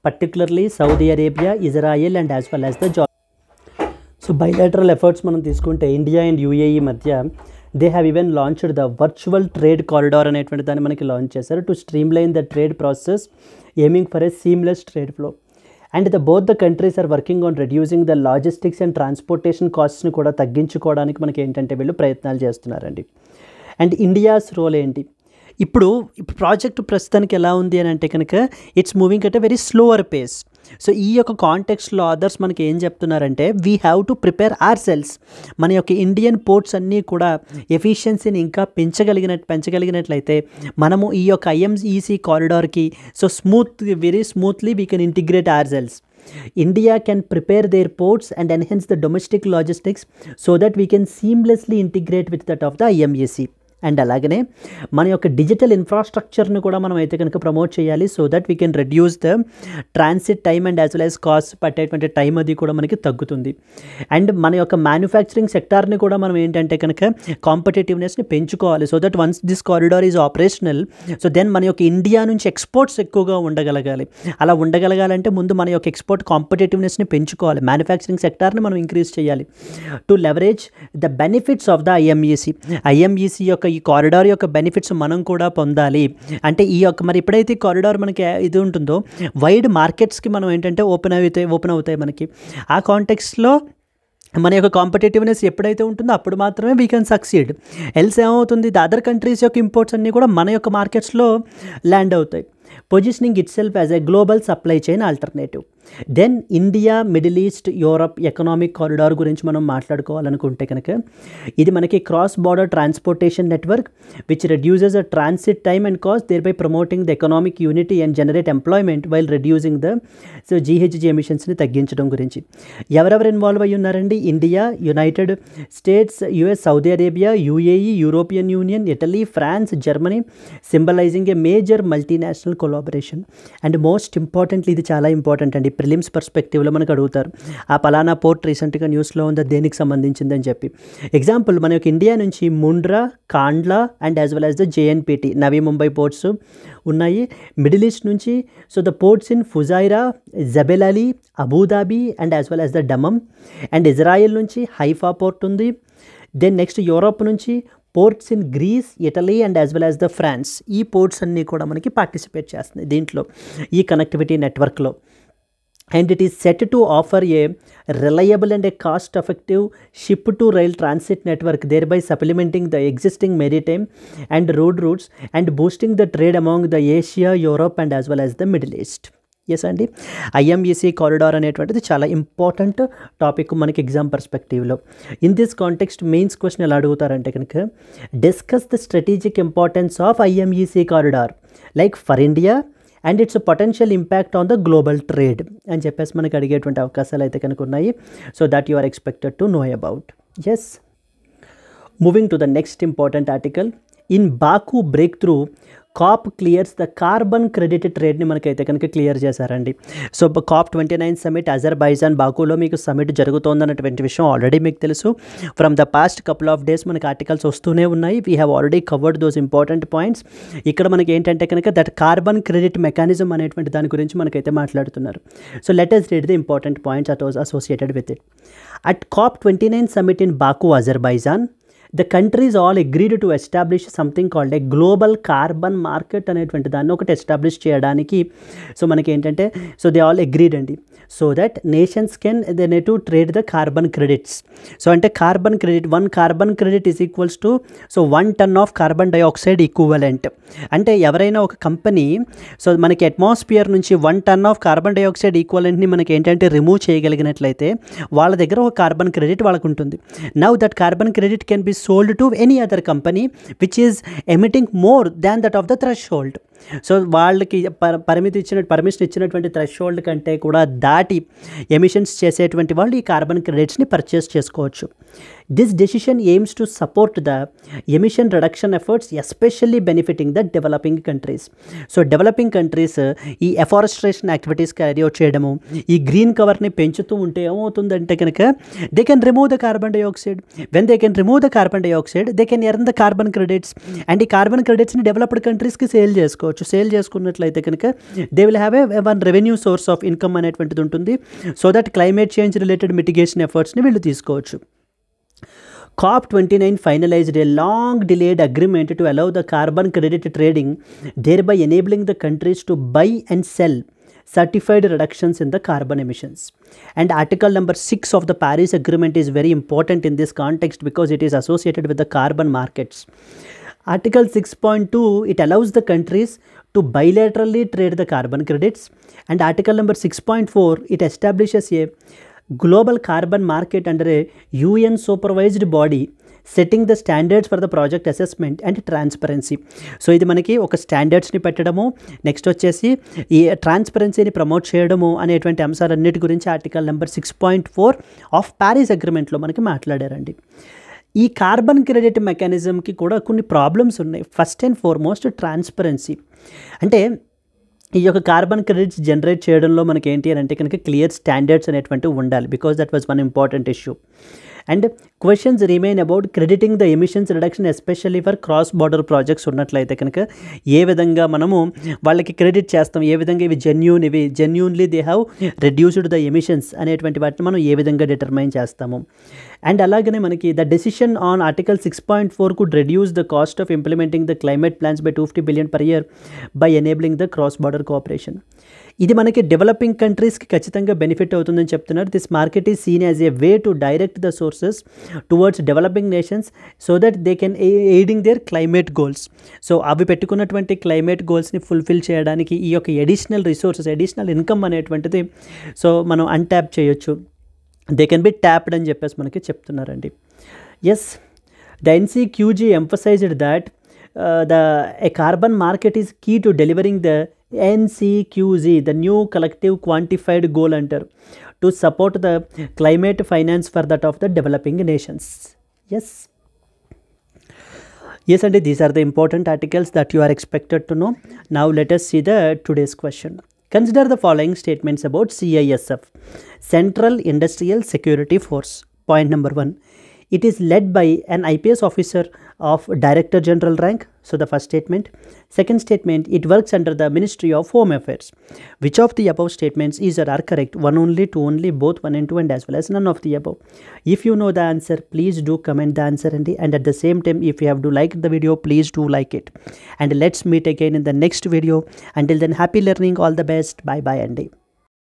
Speaker 1: particularly Saudi Arabia, Israel and as well as the Jordan. So bilateral efforts మనం తీసుకుంటే ఇండియా అండ్ UAE మధ్య they have even launched the virtual trade corridor అనేటువంటి దాన్ని మనకి launch చేశారు to streamline the trade process aiming for a seamless trade flow. And both the countries are working on reducing the logistics and transportation costs ని కూడా తగ్గించుకోవడానికి మనకి ఏంటంటే వీళ్ళు ప్రయత్నాలు చేస్తున్నారండి. అండ్ ఇండియాస్ రోల్ ఏంటి, ఇప్పుడు ప్రాజెక్ట్ ప్రస్తుతానికి ఎలా ఉంది అని అంటే కనుక it's moving at a very slower pace. So ఈ యొక్క కాంటెక్స్ట్లో అదర్స్ మనకి ఏం చెప్తున్నారంటే we have to prepare ourselves, మన యొక్క ఇండియన్ పోర్ట్స్ అన్నీ కూడా ఎఫిషియన్సీని ఇంకా పెంచగలిగినట్లయితే మనము ఈ యొక్క IMEC కారిడార్కి so very smoothly we can integrate our cells. India can prepare their ports and enhance the domestic logistics so that we can seamlessly integrate with that of the IMEC. And అలాగనే మన యొక్క digital ఇన్ఫ్రాస్ట్రక్చర్ని కూడా మనం అయితే కనుక promote చేయాలి so that we can reduce the transit time and as well as cost పట్టేటువంటి time అది కూడా మనకి తగ్గుతుంది. అండ్ మన యొక్క మ్యానుఫ్యాక్చరింగ్ సెక్టార్ని కూడా మనం ఏంటంటే కనుక కాంపిటేటివ్నెస్ని పెంచుకోవాలి so that once this corridor is operational so then మన యొక్క ఇండియా నుంచి ఎక్స్పోర్ట్స్ ఎక్కువగా ఉండగలగాలి. అలా ఉండగలగాలంటే ముందు మన యొక్క ఎక్స్పోర్ట్ కాంపిటేటివ్నెస్ని పెంచుకోవాలి, మ్యానుఫ్యాక్చరింగ్ సెక్టార్ని మనం ఇంక్రీజ్ చేయాలి to leverage the benefits of the IMEC యొక్క ఈ కారిడార్ యొక్క బెనిఫిట్స్ మనం కూడా పొందాలి. అంటే ఈ యొక్క మరి ఎప్పుడైతే కారిడార్ మనకి ఇది ఉంటుందో వైడ్ మార్కెట్స్కి మనం ఏంటంటే ఓపెన్ అవుతాయి మనకి. ఆ కాంటెక్స్ట్లో మన యొక్క కాంపిటేటివ్నెస్ ఎప్పుడైతే ఉంటుందో అప్పుడు మాత్రమే వీ కెన్ సక్సీడ్. ఎల్స్ ఏమవుతుంది, ద అదర్ కంట్రీస్ యొక్క ఇంపోర్ట్స్ అన్నీ కూడా మన యొక్క మార్కెట్స్లో ల్యాండ్ అవుతాయి. Positioning itself as a global supply chain alternative. Then India, Middle East, Europe economic corridor గురించి మనం మాట్లాడుకోవాలనుకుంటే కనుక ఇది మనకి cross border transportation network which reduces a transit time and cost, thereby promoting the economic unity and generate employment while reducing the GHG ఎమిషన్స్ని తగ్గించడం గురించి. ఎవరెవరు ఇన్వాల్వ్ అయ్యి ఉన్నారండి, India, United States, US, Saudi Arabia, UAE, European Union, Italy, France, Germany, symbolizing a major multinational collaboration. And most importantly ఇది చాలా important అండి, prelims పర్స్పెక్టివ్లో మనకు అడుగుతారు ఆ పలానా పోర్ట్ రీసెంట్గా న్యూస్లో ఉందా దేనికి సంబంధించిందని చెప్పి. ఎగ్జాంపుల్ మన యొక్క ఇండియా నుంచి Mundra, Kandla and as well as the JNPT Navi Mumbai ports ఉన్నాయి. మిడిల్ ఈస్ట్ నుంచి so the ports in Fujairah, Jebel Ali, Abu Dhabi and as well as the Dammam. And Israel నుంచి హైఫా పోర్ట్ ఉంది. దెన్ నెక్స్ట్ యూరోప్ నుంచి ports in Greece, Italy and as well as the France. ఈ ports అన్నీ కూడా మనకి participate చేస్తున్నాయి దీంట్లో, ఈ కనెక్టివిటీ నెట్వర్క్లో. And it is set to offer a reliable and a cost-effective ship-to-rail transit network, thereby supplementing the existing maritime and road routes and boosting the trade among the Asia, Europe and as well as the Middle East. Yes అండి, IMEC corridor అనేటువంటిది చాలా important topic మనకి exam పర్స్పెక్టివ్లో. In this context mains question ఎలా అడుగుతారంటే కనుక discuss the strategic importance of IMEC corridor like for India and its potential impact on the global trade అని చెప్పేసి మనకి అడిగేటువంటి అవకాశాలు అయితే కనుక ఉన్నాయి. So that you are expected to know about. Yes, moving to the next important article, in Baku breakthrough COP clears the carbon credit ట్రేడ్ని మనకైతే కనుక క్లియర్ చేశారండి. సో COP29 సమిట్ అజర్బైజాన్ బాకులో మీకు సమిట్ జరుగుతోందన్నటువంటి విషయం ఆల్రెడీ మీకు తెలుసు. From the past couple of days మనకి articles వస్తూనే ఉన్నాయి. We have already covered those important points. ఇక్కడ మనకి ఏంటంటే కనుక దట్ కార్బన్ క్రెడిట్ మెకానిజం అనేటువంటి దాని గురించి మనకైతే మాట్లాడుతున్నారు. So let us read the important points that was associated with it. At COP29 summit in Baku, Azerbaijan, the countries all agreed to establish something called a global carbon market అనేటువంటి దాన్ని ఒకటి establish చేయడానికి so మనకి ఏంటంటే so they all agreed అండి. So that nations can they to trade the carbon credits. So అంటే carbon credit 1 carbon credit is equals to so 1 ton of carbon dioxide equivalent. అంటే ఎవరైనా ఒక కంపెనీ సో మనకి atmosphere నుంచి 1 ton of carbon dioxide ఈక్వలెంట్ని మనకి ఏంటంటే remove చేయగలిగినట్లయితే వాళ్ళ దగ్గర ఒక కార్బన్ క్రెడిట్ వాళ్ళకు ఉంటుంది. Now that carbon credit can be sold to any other company which is emitting more than that of the threshold. So వాళ్ళకి పర్మిషన్ ఇచ్చినటువంటి థ్రెషోల్డ్ కంటే కూడా దాటి ఎమిషన్స్ చేసేటువంటి వాళ్ళు ఈ కార్బన్ క్రెడిట్స్ని పర్చేస్ చేసుకోవచ్చు. This decision AIIMS to support the emission reduction efforts especially benefiting the developing countries. So developing countries ఈ ఎఫారెస్ట్రేషన్ యాక్టివిటీస్ క్యారీ అవుట్ చేయడము, ఈ గ్రీన్ కవర్ని పెంచుతూ ఉంటే ఏమవుతుందంటే కనుక they can remove the carbon dioxide. When they can remove the carbon dioxide they can earn the carbon credits. And ఈ carbon క్రెడిట్స్ని డెవలప్డ్ కంట్రీస్కి సేల్ చేసుకోవచ్చు. సేల్ చేసుకున్నట్లయితే కనుక they will have a one revenue source of income అనేటువంటిది ఉంటుంది. So that climate change related mitigation ఎఫర్ట్స్ని వీళ్ళు తీసుకోవచ్చు. COP29 finalized a long delayed agreement to allow the carbon credit trading, thereby enabling the countries to buy and sell certified reductions in the carbon emissions. And article number 6 of the Paris Agreement is very important in this context because it is associated with the carbon markets. Article 6.2, it allows the countries to bilaterally trade the carbon credits. And article number 6.4, it establishes a global carbon market under a UN supervised body setting the standards for the project assessment and transparency. So ఇది మనకి ఒక స్టాండర్డ్స్ని పెట్టడము, next వచ్చేసి ఈ ట్రాన్స్పరెన్సీని promote చేయడము అనేటువంటి అంశాలన్నిటి గురించి article number 6.4 of Paris అగ్రిమెంట్లో మనకి మాట్లాడారండి. ఈ కార్బన్ క్రెడిట్ మెకానిజంకి కూడా కొన్ని ప్రాబ్లమ్స్ ఉన్నాయి. First and foremost transparency. అంటే ఈ యొక్క కార్బన్ క్రెడిట్స్ జనరేట్ చేయడంలో మనకి ఏంటి అని అంటే కనుక క్లియర్ స్టాండర్డ్స్ అనేటువంటివి ఉండాలి. Because that was one important issue. And questions remain about crediting the emissions reduction especially for cross border projects ఉన్నట్లయితే కనుక ఏ విధంగా మనము వాళ్ళకి క్రెడిట్ చేస్తాం, ఏ విధంగా ఇవి genuinely they have reduced the emissions అనేటువంటి వాటిని మనం ఏ విధంగా డిటర్మైన్ చేస్తాము. అండ్ అలాగనే మనకి the decision on article 6.4 could reduce the cost of implementing the climate plans by 250 billion per year by enabling the cross border cooperation. ఇది మనకి developing కంట్రీస్కి ఖచ్చితంగా బెనిఫిట్ అవుతుందని చెప్తున్నారు. This market is seen as a way to direct the sources towards developing nations so that they can aiding their climate goals. So అవి పెట్టుకున్నటువంటి క్లైమేట్ గోల్స్ని ఫుల్ఫిల్ చేయడానికి ఈ యొక్క ఎడిషనల్ రిసోర్సెస్, ఎడిషనల్ ఇన్కమ్ అనేటువంటిది సో మనం అన్ట్యాప్ చేయొచ్చు. దే కెన్ బి ట్యాప్డ్ అని చెప్పేసి మనకి చెప్తున్నారండి. Yes, the NCQG emphasized that a carbon market is key to delivering the NCQZ, the new collective quantified goal antaru, to support the climate finance for that of the developing nations. Yes, and these are the important articles that you are expected to know. Now let us see the today's question. Consider the following statements about CISF, Central Industrial Security Force. Point number 1, it is led by an IPS officer of Director General rank. So the first statement. Second statement, it works under the Ministry of Home Affairs. Which of the above statements is or are correct? One only, two only, both 1 and 2, and as well as none of the above. If you know the answer, please do comment the answer, and at the same time, if you have to like the video, please do like it. And let's meet again in the next video. Until then, happy learning, all the best. Bye bye, Andy.